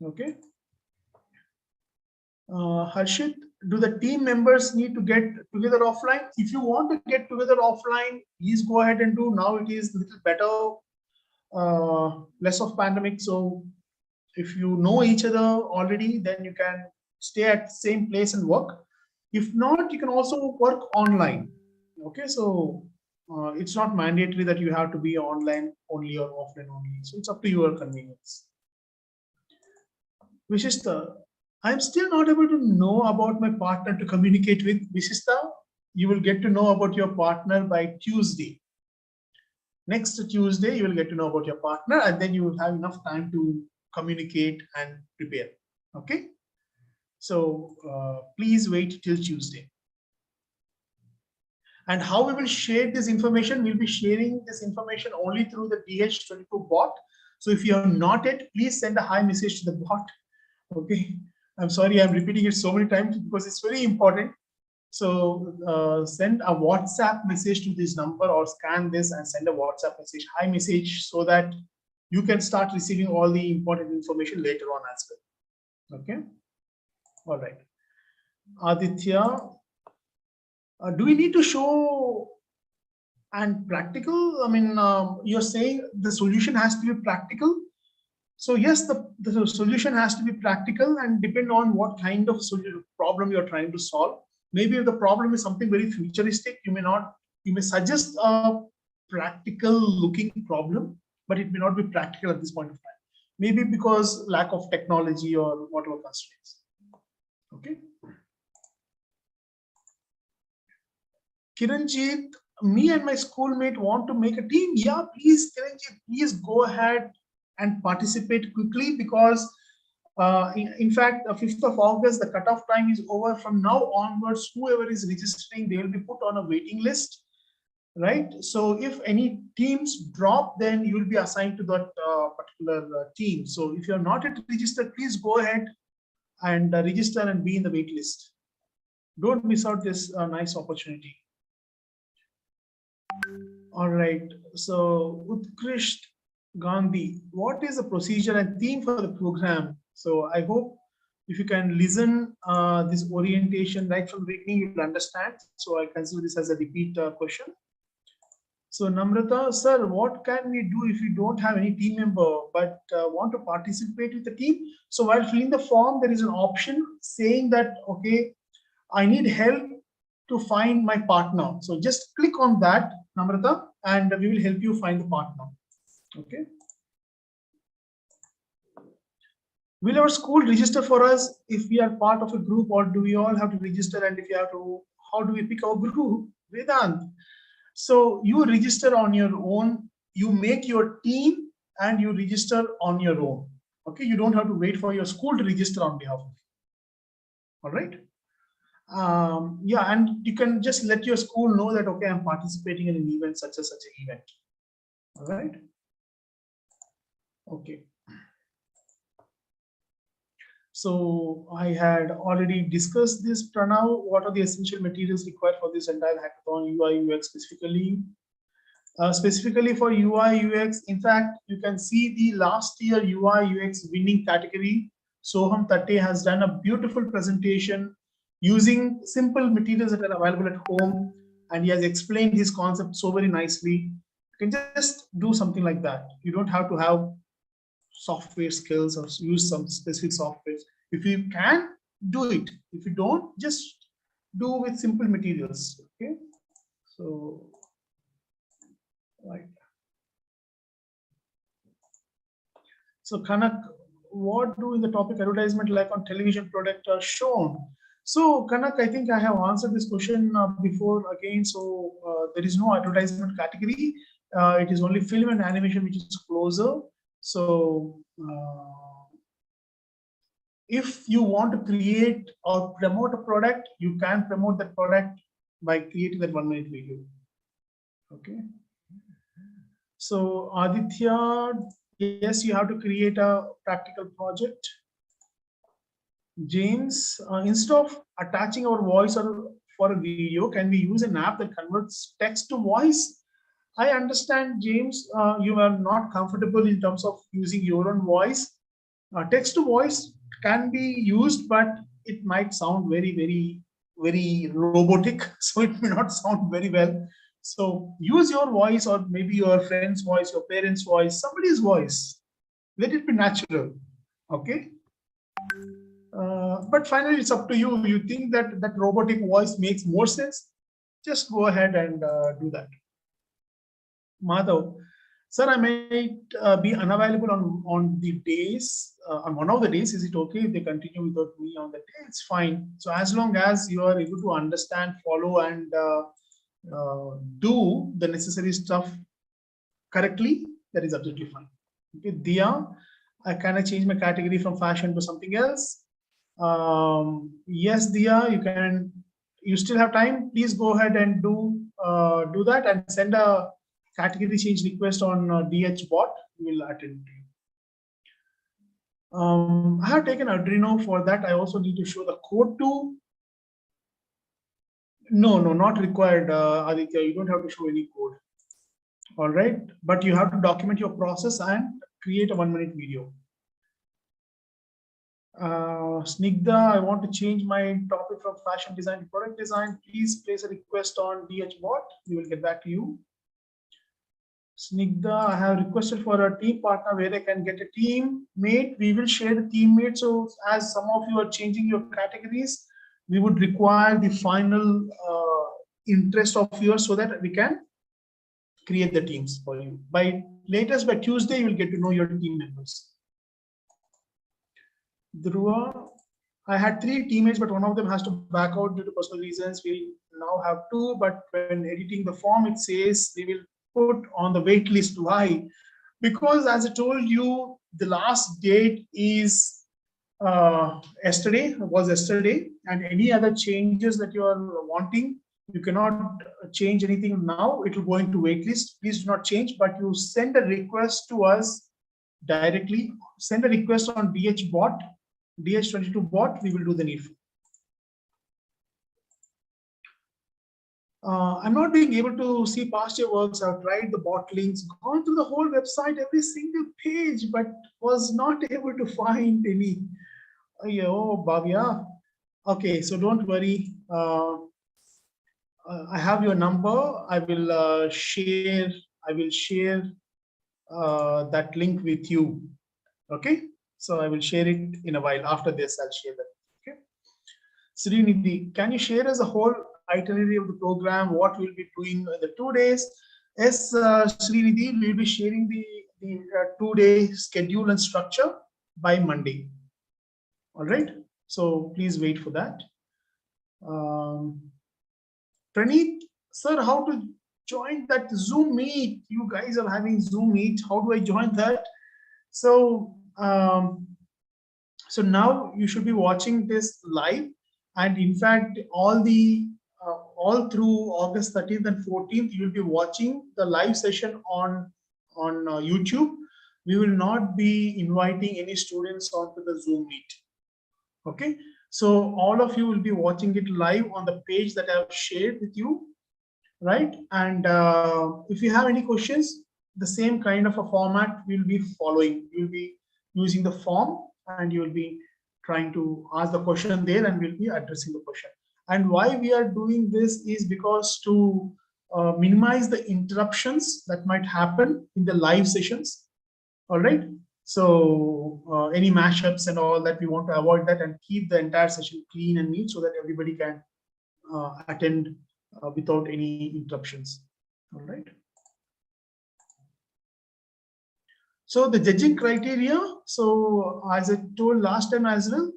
Okay. Harshit, do the team members need to get together offline? If you want to get together offline, please go ahead and do. Now it is a little better, less of pandemic. So if you know each other already, then you can stay at the same place and work. If not, you can also work online. Okay, so it's not mandatory that you have to be online only or offline only. So it's up to your convenience. Vishista, I'm still not able to know about my partner to communicate with. Vishista, you will get to know about your partner by Tuesday. Next Tuesday, you will get to know about your partner, and then you will have enough time to communicate and prepare. Okay. So please wait till Tuesday. And how we will share this information? We'll be sharing this information only through the DH22 bot. So if you are not yet, please send a hi message to the bot. Okay. I'm sorry, I'm repeating it so many times because it's very important. So send a WhatsApp message to this number, or scan this and send a WhatsApp message, hi message, so that you can start receiving all the important information later on as well. Okay. All right. Aditya, do we need to show and practical? I mean, you're saying the solution has to be practical. So yes, the solution has to be practical and depend on what kind of problem you're trying to solve. Maybe if the problem is something very futuristic, you may suggest a practical looking problem, but it may not be practical at this point of time. Maybe because lack of technology or whatever constraints. Okay. Kiranjit, me and my schoolmate want to make a team. Yeah, please, Kiranjit, please go ahead and participate quickly, because in fact, 5th of August, the cutoff time is over. From now onwards, whoever is registering, they will be put on a waiting list, right? So if any teams drop, then you will be assigned to that particular team. So if you're not yet registered, please go ahead and register and be in the wait list. Don't miss out this nice opportunity. All right. So Utkrisht Gandhi, what is the procedure and theme for the program? So I hope if you can listen this orientation right from the beginning, you'll understand. So I consider this as a repeat question. So Namrata, sir, what can we do if we don't have any team member but want to participate with the team? So while filling the form, there is an option saying that, okay, I need help to find my partner. So just click on that, Namrata, and we will help you find the partner. Okay. Will our school register for us if we are part of a group, or do we all have to register? And if you have to, how do we pick our group? Vedant. So you register on your own, you make your team and you register on your own. Okay, you don't have to wait for your school to register on behalf of you. All right. Yeah, and you can just let your school know that, okay, I'm participating in an event such as such an event. All right. Okay. So I had already discussed this, Pranav. What are the essential materials required for this entire hackathon, UI, UX specifically? Specifically for UI, UX, in fact, you can see the last year UI, UX winning category. Soham Tate has done a beautiful presentation using simple materials that are available at home. And he has explained his concept so very nicely. You can just do something like that. You don't have to have software skills or use some specific software. If you can, do it. If you don't, just do with simple materials. Okay. So, right. So Kanak, what do in the topic advertisement like on television product are shown? So Kanak, I think I have answered this question before again. So there is no advertisement category. It is only film and animation, which is closer. So if you want to create or promote a product, you can promote that product by creating that 1 minute video. Okay. So Aditya, yes, you have to create a practical project. James, instead of attaching our voice or for a video, can we use an app that converts text to voice? I understand, James, you are not comfortable in terms of using your own voice. Text to voice can be used, but it might sound very, very, very robotic. So it may not sound very well. So use your voice, or maybe your friend's voice, your parents' voice, somebody's voice. Let it be natural. Okay. But finally, it's up to you. You think that that robotic voice makes more sense? Just go ahead and do that. Madhav, sir, I might be unavailable on the days, on one of the days. Is it okay if they continue without me on the day? It's fine. So as long as you are able to understand, follow, and do the necessary stuff, correctly, that is absolutely fine. Okay, Dia, can I change my category from fashion to something else? Yes, Dia, you can. You still have time. Please go ahead and do that and send a category change request on DH bot. We will attend to you. I have taken Arduino for that. I also need to show the code to. No, not required, Aditya. You don't have to show any code. All right, but you have to document your process and create a 1-minute video. Snigdha, I want to change my topic from fashion design to product design. Please place a request on DHBot. We will get back to you. Snigdha, I have requested for a team partner where I can get a teammate. We will share the teammate. So as some of you are changing your categories, we would require the final interest of yours so that we can create the teams for you. By Tuesday, you will get to know your team members. Dhruva, I had 3 teammates, but one of them has to back out due to personal reasons. We now have 2, but when editing the form, it says we will put on the wait list. Why? Because as I told you, the last date is yesterday, and any other changes that you are wanting, you cannot change anything now. It will go into wait list. Please do not change, but you send a request to us directly. Send a request on DH bot, DH22 bot. We will do the needful. I'm not being able to see past your works. I've tried the bot links, gone through the whole website, every single page, but was not able to find any. Oh, Bhavya. Okay, so don't worry. I have your number. I will share that link with you. Okay, so I will share it in a while. After this, I'll share that. Okay, Srinidhi, can you share us a whole itinerary of the program? What we'll be doing in the 2 days? Yes, Srinidhi, we'll be sharing the 2-day schedule and structure by Monday. All right, so please wait for that. Praneeth, sir, how to join that Zoom meet? You guys are having Zoom meet. How do I join that? So, so now you should be watching this live, and in fact, all through August 13th and 14th, you will be watching the live session on YouTube. We will not be inviting any students onto the Zoom meet. Okay, so all of you will be watching it live on the page that I have shared with you, right? And if you have any questions, the same kind of a format we'll be following. You'll be using the form and you'll be trying to ask the question there, and we'll be addressing the question. And why we are doing this is because to minimize the interruptions that might happen in the live sessions. All right. So any mashups and all that, we want to avoid that and keep the entire session clean and neat so that everybody can attend without any interruptions. All right. So the judging criteria. So as I told last time as well,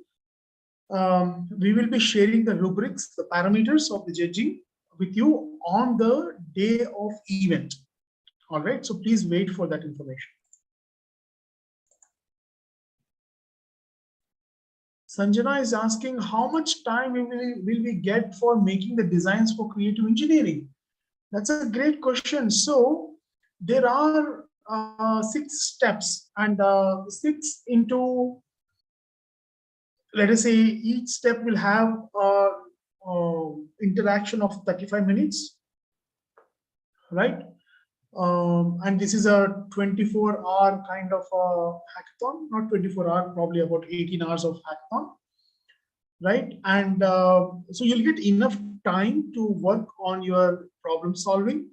we will be sharing the rubrics, the parameters of the judging with you on the day of event. All right. So please wait for that information. Sanjana is asking how much time will we get for making the designs for creative engineering? That's a great question. So there are 6 steps, and 6 into, let us say, each step will have interaction of 35 minutes, right? And this is a 24-hour kind of a hackathon, not 24-hour, probably about 18 hours of hackathon, right? And so you'll get enough time to work on your problem solving.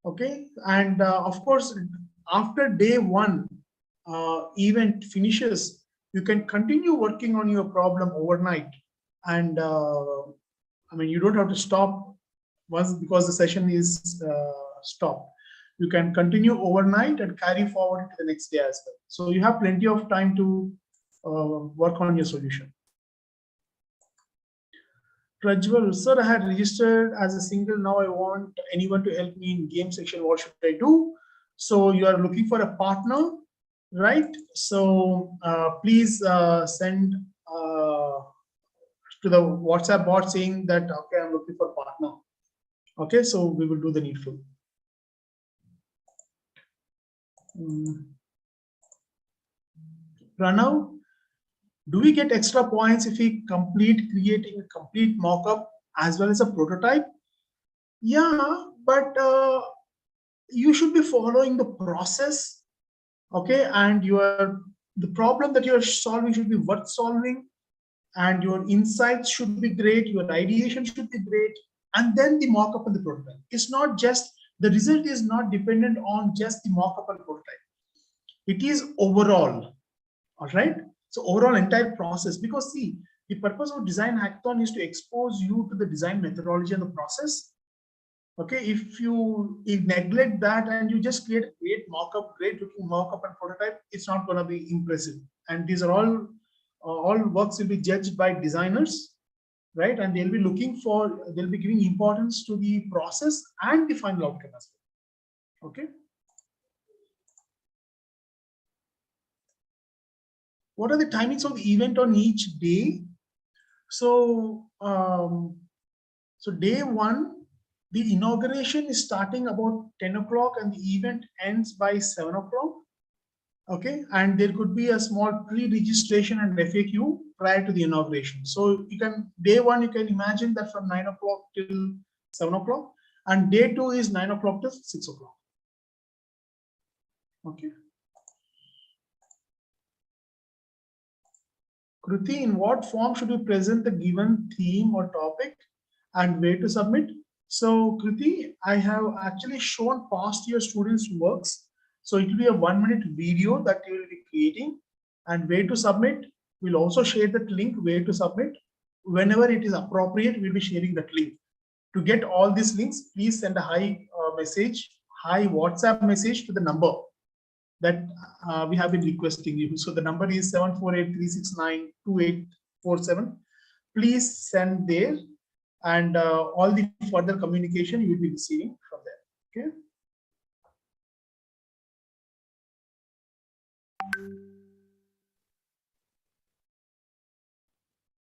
Okay, and of course, after day 1 event finishes, you can continue working on your problem overnight. And I mean, you don't have to stop once because the session is stopped. You can continue overnight and carry forward to the next day as well. So you have plenty of time to work on your solution. Prajwal, sir, I had registered as a single. Now I want anyone to help me in game section. What should I do? So you are looking for a partner, right? So please send to the WhatsApp bot saying that, okay, I'm looking for a partner. Okay, so we will do the needful. Pranav, do we get extra points if we complete creating a complete mock-up as well as a prototype? Yeah, but you should be following the process, okay? And the problem that you're solving should be worth solving, and your insights should be great, your ideation should be great, and then the mock-up and the prototype. It's not just, the result is not dependent on just the mock-up and prototype. It is overall, all right? So overall entire process, because see, the purpose of design hackathon is to expose you to the design methodology and the process. Okay, if you neglect that and you just create a great mock-up, great looking mock-up and prototype, it's not going to be impressive. And these are all works will be judged by designers, right? And they'll be looking for, they'll be giving importance to the process and the final outcome as well. Okay. What are the timings of the event on each day? So, so day one, the inauguration is starting about 10 o'clock and the event ends by 7 o'clock. Okay, and there could be a small pre-registration and FAQ prior to the inauguration. So you can, day one, you can imagine that from 9 o'clock till 7 o'clock, and day two is 9 o'clock to 6 o'clock. Okay. Kruti, in what form should we present the given theme or topic and where to submit? So Kruti, I have actually shown past year students' works. So it will be a 1-minute video that you will be creating, and where to submit. We'll also share that link where to submit. Whenever it is appropriate, we'll be sharing that link. To get all these links, please send a hi WhatsApp message to the number that we have been requesting you. So the number is 748-369-2847. Please send there, and all the further communication you will be receiving from there. Okay.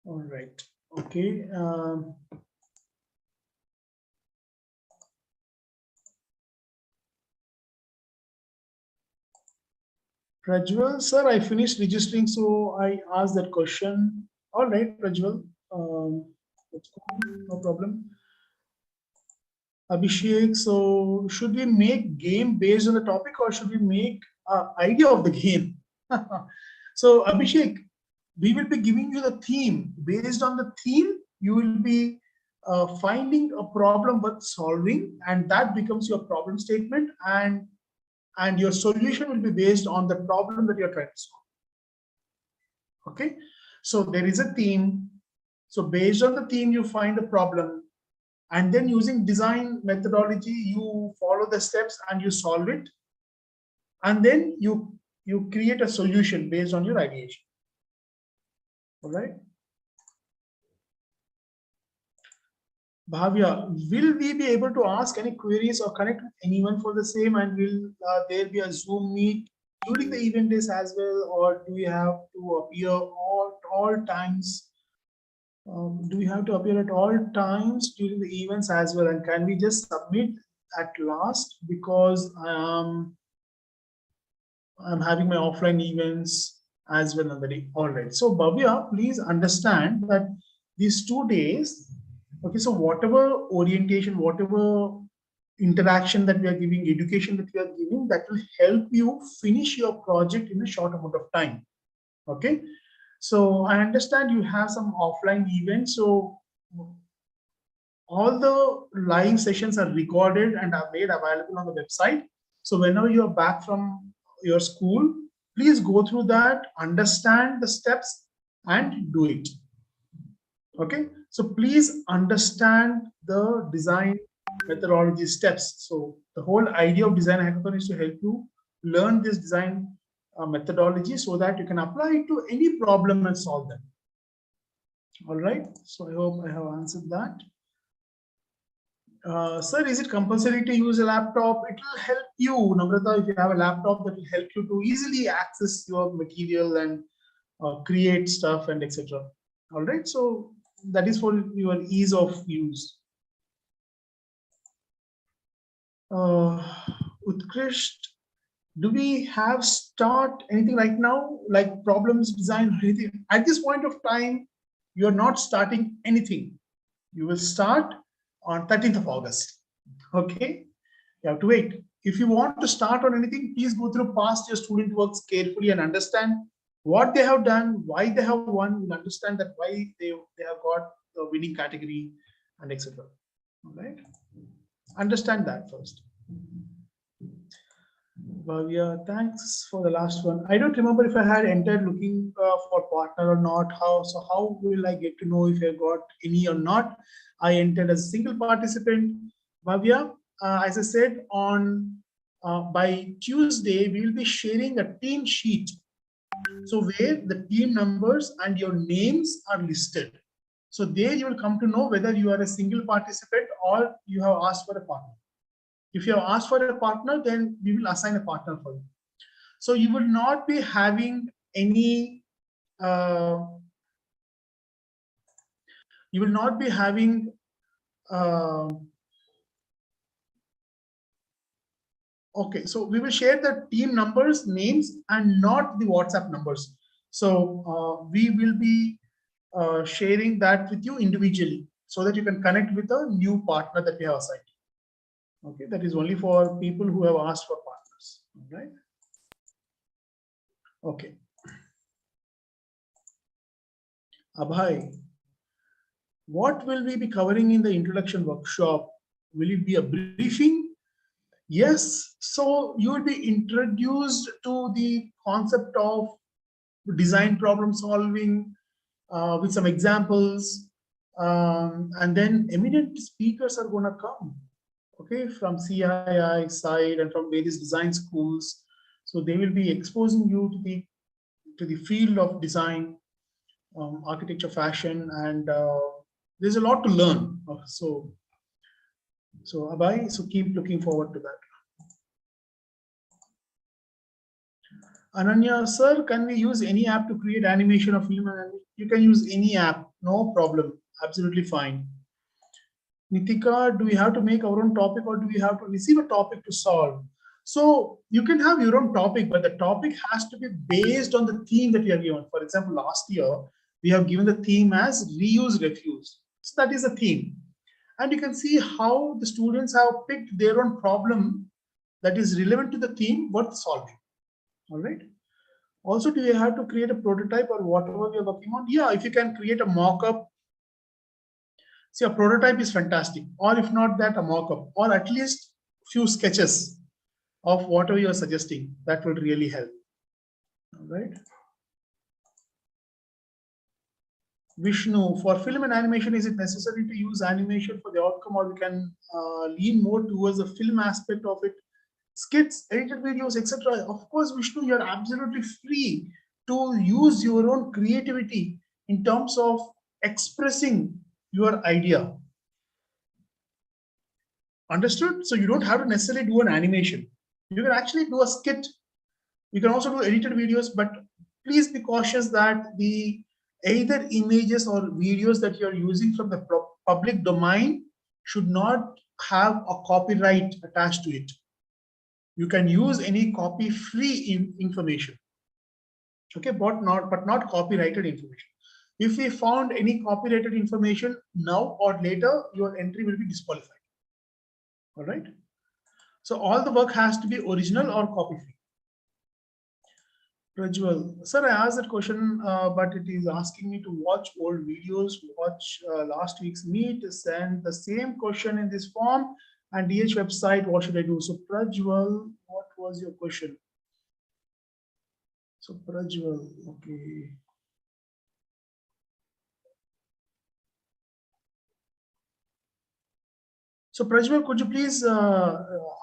All right. Okay. Prajwal, sir, I finished registering, so I asked that question. All right, Prajwal, no problem. Abhishek, so should we make game based on the topic, or should we make an idea of the game? So Abhishek, we will be giving you the theme. Based on the theme, you will be finding a problem worth solving, and that becomes your problem statement, and your solution will be based on the problem that you're trying to solve. Okay, so there is a theme. So based on the theme, you find the problem, and then using design methodology, you follow the steps and you solve it, and then you create a solution based on your ideation. All right. Bhavya, will we be able to ask any queries or connect with anyone for the same, and will there be a Zoom meet during the event days as well, or do we have to appear all times? Do we have to appear at all times during the events as well? And can we just submit at last, because I'm having my offline events as well on the day? All right. So Bhavya, please understand that these 2 days, okay, so whatever orientation, whatever interaction that we are giving, education that we are giving, that will help you finish your project in a short amount of time. Okay, so I understand you have some offline events, so all the live sessions are recorded and are made available on the website. So whenever you're back from your school, please go through that, understand the steps, and do it. Okay, so please understand the design methodology steps. So the whole idea of design hackathon is to help you learn this design methodology so that you can apply it to any problem and solve them. All right, so I hope I have answered that. Sir, is it compulsory to use a laptop? It will help you, Namrata, if you have a laptop, that will help you to easily access your material and create stuff and etc. All right, so that is for your ease of use. Utkrisht, do we have start anything right now, like problems, design, or anything? At this point of time, you're not starting anything. You will start on 13th of August. Okay, you have to wait. If you want to start on anything, please go through past your student works carefully and understand what they have done, why they have won. You'll understand that why they have got the winning category and etc. All right, understand that first. Bhavya, thanks for the last one. I don't remember if I had entered looking for partner or not. How will I get to know if I got any or not? I entered as a single participant. Bhavya, as I said, on by Tuesday, we will be sharing a team sheet. So where the team numbers and your names are listed. So there you will come to know whether you are a single participant or you have asked for a partner. If you have asked for a partner, then we will assign a partner for you. So you will not be having any, you will not be having, okay, so we will share the team numbers, names, and not the WhatsApp numbers. So we will be sharing that with you individually so that you can connect with a new partner that we have assigned. Okay, that is only for people who have asked for partners, right? Okay. Abhay, what will we be covering in the introduction workshop? Will it be a briefing? Yes. So you will be introduced to the concept of design problem solving with some examples. And then eminent speakers are going to come. Okay, from CII side and from various design schools. So they will be exposing you to the field of design, architecture, fashion, and there's a lot to learn. So Abhay, so keep looking forward to that. Ananya, sir, can we use any app to create animation of film? You can use any app, no problem, absolutely fine. Nitika, do we have to make our own topic or do we have to receive a topic to solve? So you can have your own topic, but the topic has to be based on the theme that you have given. For example, last year, we have given the theme as reuse, refuse. So that is a theme. And you can see how the students have picked their own problem that is relevant to the theme worth solving. All right. Also, do you have to create a prototype or whatever we are working on? Yeah, if you can create a mock-up. See, a prototype is fantastic, or if not that, a mock-up, or at least few sketches of whatever you are suggesting. That will really help. All right. Vishnu, for film and animation, is it necessary to use animation for the outcome, or we can lean more towards the film aspect of it? Skits, edited videos, etc. Of course, Vishnu, you are absolutely free to use your own creativity in terms of expressing your idea. Understood? So you don't have to necessarily do an animation. You can actually do a skit. You can also do edited videos, but please be cautious that the either images or videos that you're using from the public domain should not have a copyright attached to it. You can use any copy-free information, okay, but not copyrighted information. If we found any copyrighted information now or later, your entry will be disqualified. All right. So all the work has to be original or copy-free. Prajwal, sir, I asked that question, but it is asking me to watch old videos, watch last week's meet, send the same question in this form, and DH website, what should I do? So Prajwal, what was your question? So Prajwal, okay. So Prajwal, could you please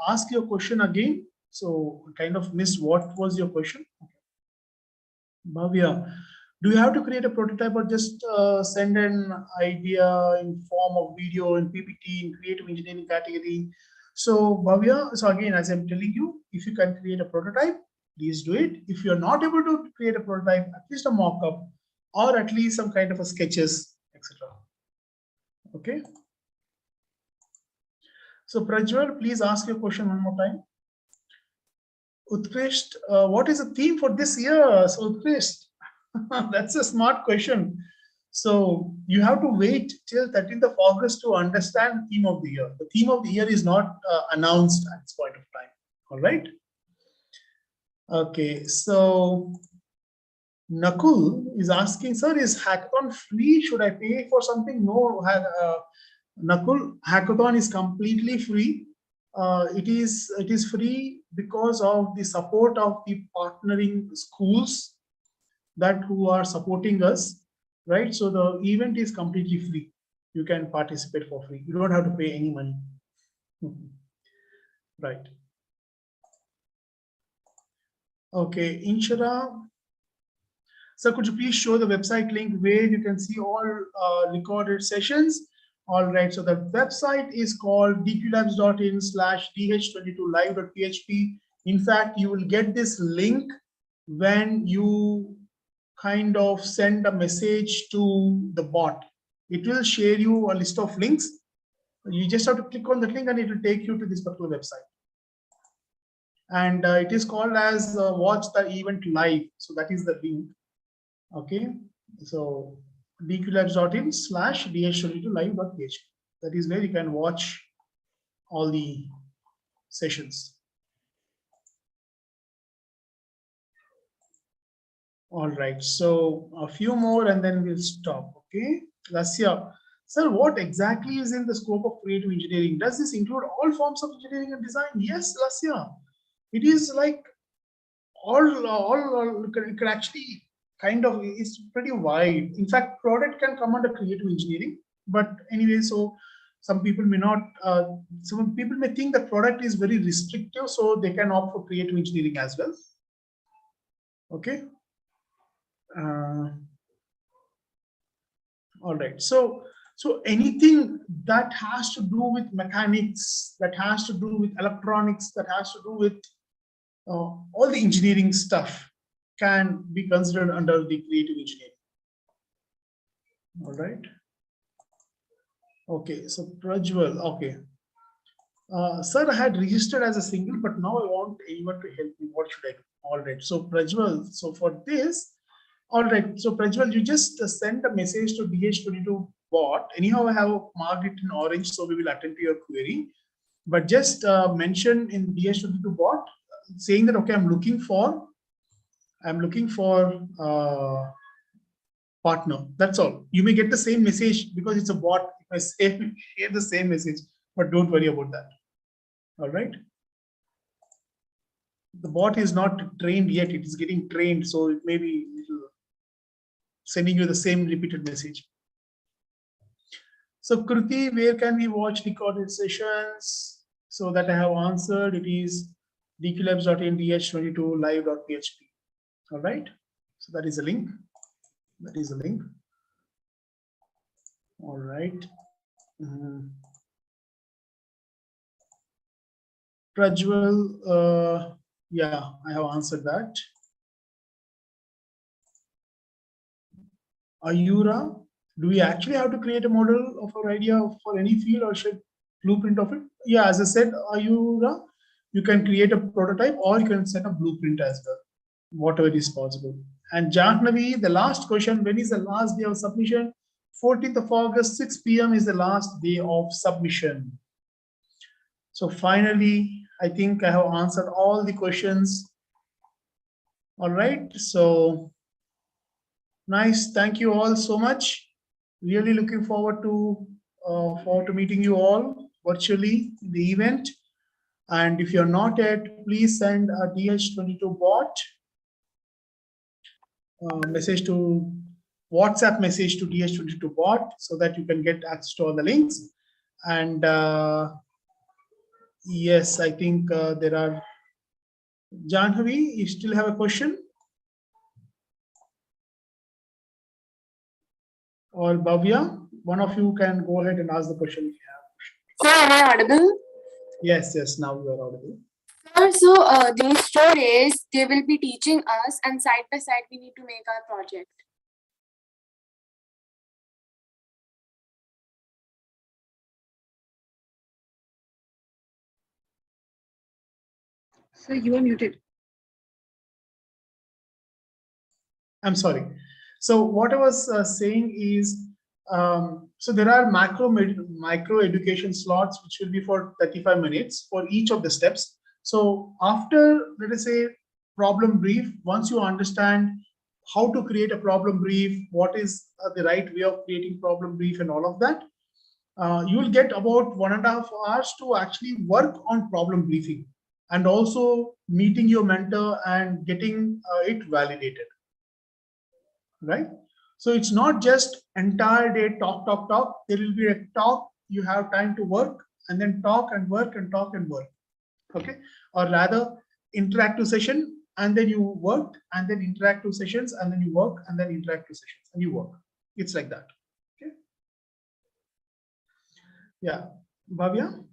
ask your question again? So kind of missed what was your question? Okay. Bhavya, Do you have to create a prototype or just send an idea in form of video and PPT in creative engineering category? So Bhavya, so again, as I'm telling you, if you can create a prototype, please do it. If you're not able to create a prototype, at least a mock-up or at least some kind of a sketches, etc. Okay. So Prajwal, please ask your question one more time. Utkrisht, what is the theme for this year? So Utkrisht, that's a smart question. So you have to wait till 13th of August to understand the theme of the year. The theme of the year is not announced at this point of time. All right. Okay. So Nakul is asking, sir, is Hackathon free? Should I pay for something? No, Nakul, Hackathon is completely free. It is free because of the support of the partnering schools that who are supporting us, right? So the event is completely free. You can participate for free. You don't have to pay any money. Right. Okay, Inshara. So could you please show the website link where you can see all recorded sessions? All right, so the website is called dqlabs.in/dh22live.php. In fact, you will get this link when you kind of send a message to the bot. It will share you a list of links. You just have to click on the link and it will take you to this particular website. And it is called as watch the event live. So that is the link. Okay, so dqlabs.in/dh22live.php. That is where you can watch all the sessions. All right, so a few more and then we'll stop. Okay, Lasya, sir, what exactly is in the scope of creative engineering? Does this include all forms of engineering and design? Yes, Lasya, it is like all it could actually kind of, it's pretty wide. In fact, product can come under creative engineering, but anyway, so some people may not, some people may think the product is very restrictive, so they can opt for creative engineering as well. Okay. All right. So anything that has to do with mechanics, that has to do with electronics, that has to do with all the engineering stuff can be considered under the creative engineering. All right. Okay. So Prajwal. Okay. Sir, I had registered as a single, but now I want anyone to help me. What should I do? All right. So Prajwal. So for this. All right, so Prajwal, you just send a message to DH22 bot. Anyhow, I have marked it in orange, so we will attend to your query. But just mention in DH22 bot saying that, okay, I'm looking for partner. That's all. You may get the same message because it's a bot. If I say share the same message, but don't worry about that. All right. The bot is not trained yet. It is getting trained, so it may be sending you the same repeated message. So Kruti, where can we watch recorded sessions? So that I have answered, it is dqlabs.in/dh22live.php. All right. So that is a link. That is a link. All right. Prajwal, yeah, I have answered that. Ayura, do we actually have to create a model of our idea for any field or should blueprint of it? Yeah, as I said, Ayura, you can create a prototype or you can set a blueprint as well, whatever is possible. And Jahnavi, the last question, when is the last day of submission? 14th of August, 6 p.m. is the last day of submission. So finally, I think I have answered all the questions. All right, so nice. Thank you all so much. Really looking forward to meeting you all virtually in the event. And if you're not yet, please send a DH22 bot message to WhatsApp message to DH22 bot so that you can get access to all the links. And yes, I think there are. Janhavi, you still have a question? or Bhavya, one of you can go ahead and ask the question if you have. Sir, am I audible? Yes, now you are audible. Sir, so these 4 days, they will be teaching us, and side by side, we need to make our project. So you are muted. I'm sorry. So what I was saying is, so there are micro education slots, which will be for 35 minutes for each of the steps. So after, let us say, problem brief, once you understand how to create a problem brief, what is the right way of creating problem brief and all of that, you will get about 1.5 hours to actually work on problem briefing and also meeting your mentor and getting it validated. Right? So it's not just entire day talk. There will be a talk, you have time to work, and then talk and work and talk and work. Okay? Or rather, interactive session, and then you work, and then interactive sessions, and then you work, and then interactive sessions, and you work. It's like that. Okay? Yeah. Bhavya?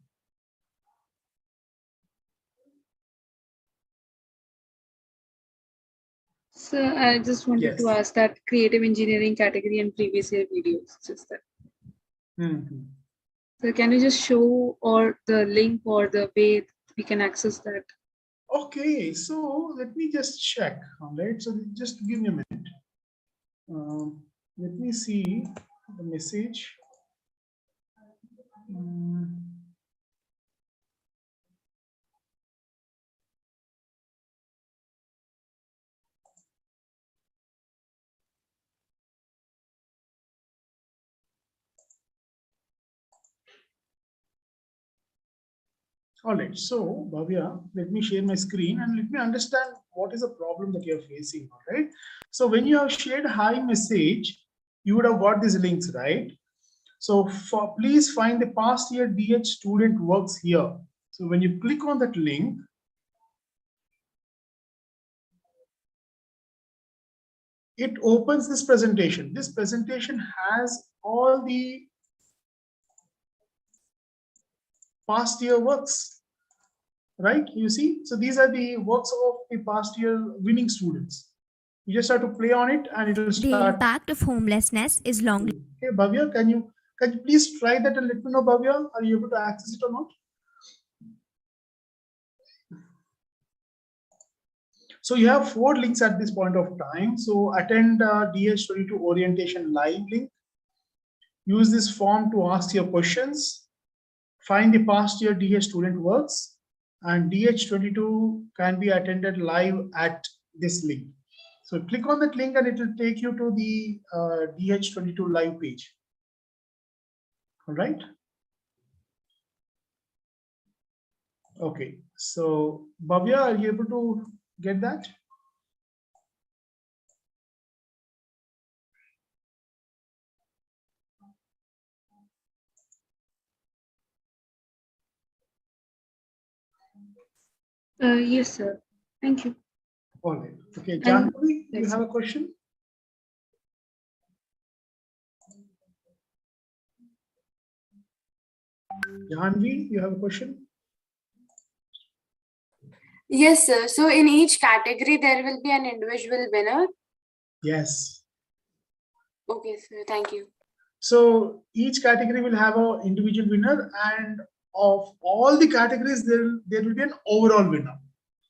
So I just wanted to ask that creative engineering category and previous year videos, just that. So can you just show or the link or the way we can access that? Okay, so let me just check. All right, so just give me a minute. Let me see the message. All right, so Bhavya, let me share my screen and let me understand what is the problem that you're facing. All right, so when you have shared hi message, you would have got these links, right? So please find the past year DH student works here. So when you click on that link, it opens this presentation. This presentation has all the past year works, right? You see, so these are the works of the past year winning students. You just have to play on it and it will start. The impact of homelessness is long. Okay, Bhavya, can you please try that and let me know, Bhavya, are you able to access it or not? So you have 4 links at this point of time. So attend DH22 orientation live link. Use this form to ask your questions. Find the past year DH student works, and DH22 can be attended live at this link. So click on that link and it will take you to the DH22 live page. All right. Okay, so Bhavya, are you able to get that? Yes, sir. Thank you. All right. Okay, Janvi, you have a question? Janvi, you have a question? Yes, sir. So in each category, there will be an individual winner? Yes. Okay, sir. Thank you. So each category will have an individual winner, and of all the categories, there will be an overall winner.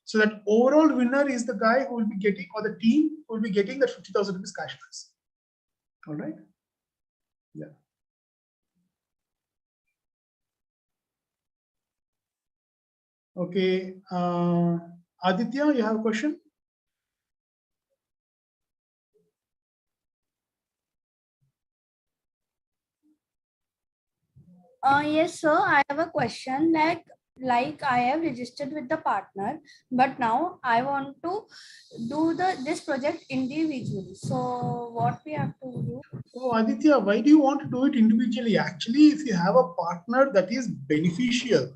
So that overall winner is the guy who will be getting, or the team who will be getting the 50,000 rupees cash prize. All right. Yeah. Okay. Aditya, you have a question? Yes, sir. I have a question. Like I have registered with the partner, but now I want to do this project individually. So what we have to do? Oh, Aditya, why do you want to do it individually? Actually, if you have a partner, that is beneficial.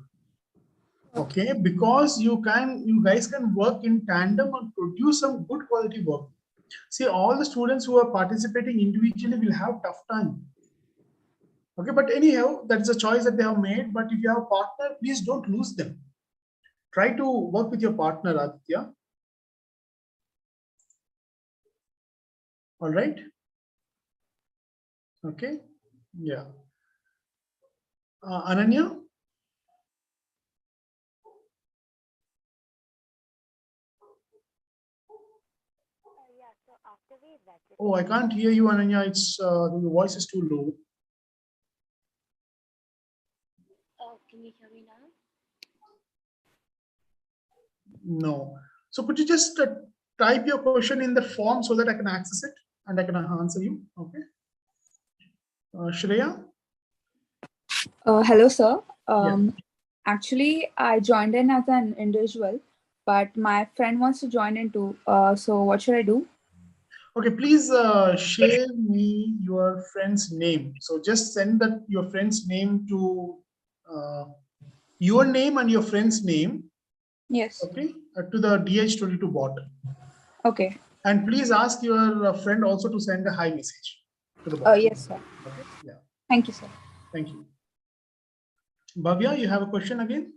Okay, because you guys can work in tandem and produce some good quality work. See, all the students who are participating individually will have tough time. Okay, but anyhow, that is a choice that they have made. But if you have a partner, please don't lose them. Try to work with your partner, Aditya. All right. Okay. Yeah. Ananya? Oh, I can't hear you, Ananya. It's the voice is too low. Can you hear me now? No. So could you just type your question in the form so that I can access it and I can answer you? Okay. Shreya? Hello, sir. Actually, I joined in as an individual, but my friend wants to join in too. So what should I do? Okay, please share me your friend's name. So just send that your friend's name to your name and your friend's name. Yes. Okay, to the DH22 bot. Okay. And please ask your friend also to send a hi message to the bot. Yes, sir. Okay. Yeah. Thank you, sir. Thank you. Bhavya, you have a question again?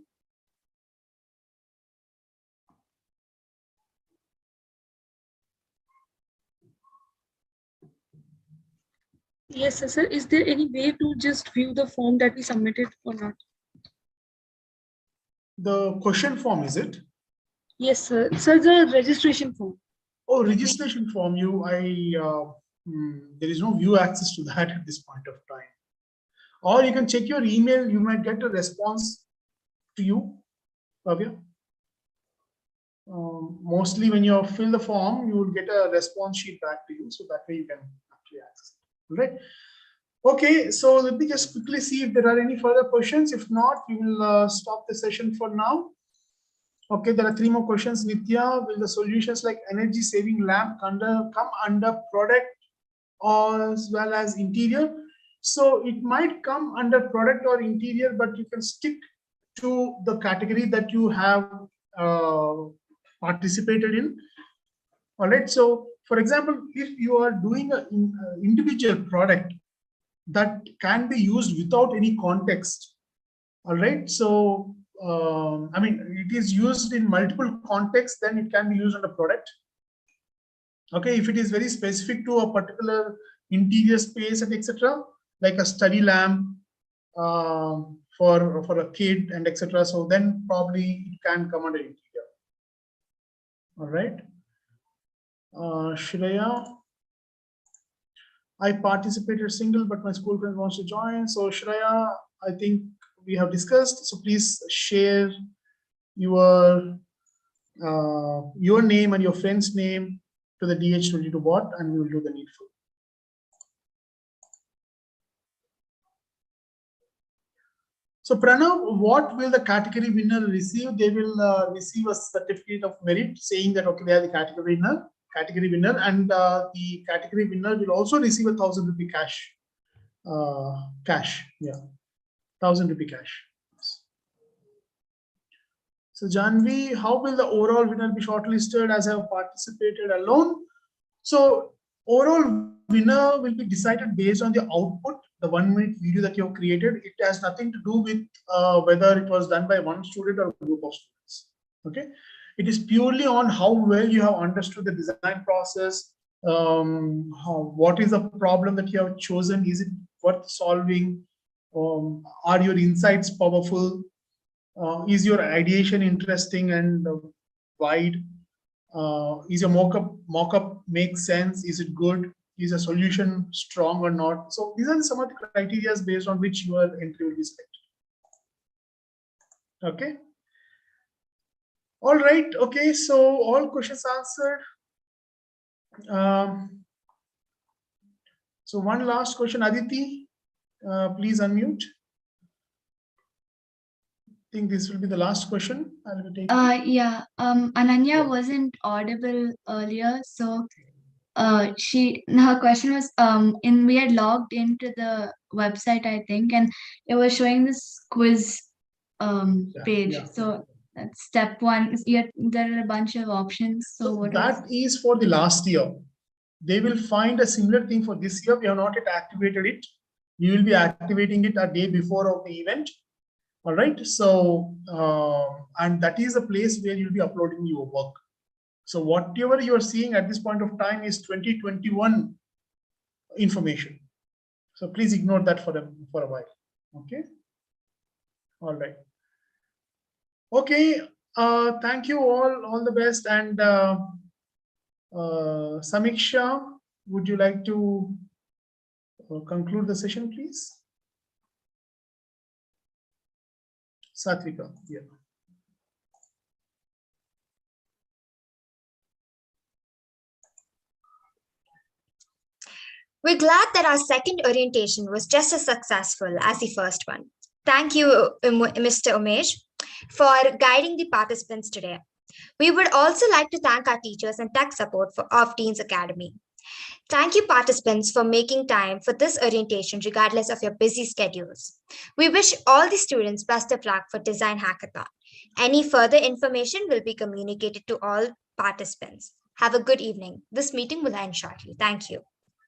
Yes, sir. Is there any way to just view the form that we submitted or not? The question form, is it? Yes, sir. Sir, the registration form. Oh, registration form. There is no view access to that at this point of time. Or you can check your email. You might get a response to you, Bhavya. Mostly when you fill the form, you will get a response sheet back to you. So that way you can actually access it. Right? Okay, so let me just quickly see if there are any further questions. If not, we will stop the session for now. Okay, there are 3 more questions. Nitya, will the solutions like energy saving lamp come under product or as well as interior? So it might come under product or interior, but you can stick to the category that you have participated in. All right. So, for example, if you are doing an individual product that can be used without any context, all right. So, I mean, it is used in multiple contexts, then it can be used on a product. Okay, if it is very specific to a particular interior space and etc., like a study lamp for a kid and etc., so then probably it can come under interior. All right. Shreya, I participated single, but my school friend wants to join. So Shreya, I think we have discussed. So please share your name and your friend's name to the DH22 bot, and we will do the needful. So Pranav, what will the category winner receive? They will receive a certificate of merit saying that okay, they are the category winner, and the category winner will also receive 1,000 rupee cash. Yeah, 1,000 rupee cash. So Janvi, how will the overall winner be shortlisted as I have participated alone? So overall winner will be decided based on the output, the 1-minute video that you have created. It has nothing to do with whether it was done by one student or a group of students. Okay, it is purely on how well you have understood the design process. What is the problem that you have chosen? Is it worth solving? Are your insights powerful? Is your ideation interesting and wide? Is your mock-up make sense? Is it good? Is a solution strong or not? So these are some of the criteria based on which your entry will be selected. Okay. All right. Okay. So all questions answered. So one last question, Aditi, please unmute. I think this will be the last question. Ananya wasn't audible earlier, so her question was we had logged into the website, I think, and it was showing this quiz page. So that's step 1. There are a bunch of options. So what that is for the last year. they will find a similar thing for this year. We have not yet activated it. We will be activating it a day before of the event. All right. So, and that is a place where you'll be uploading your work. So whatever you're seeing at this point of time is 2021 information. So please ignore that for a while. Okay. All right. Okay. Thank you all the best. And Samiksha, would you like to conclude the session, please? Satvika, yeah. We're glad that our second orientation was just as successful as the first one. Thank you, Mr. Umesh, for guiding the participants today. We would also like to thank our teachers and tech support of Dean's Academy. Thank you, participants, for making time for this orientation regardless of your busy schedules. We wish all the students best of luck for Design Hackathon. Any further information will be communicated to all participants. Have a good evening. This meeting will end shortly. Thank you.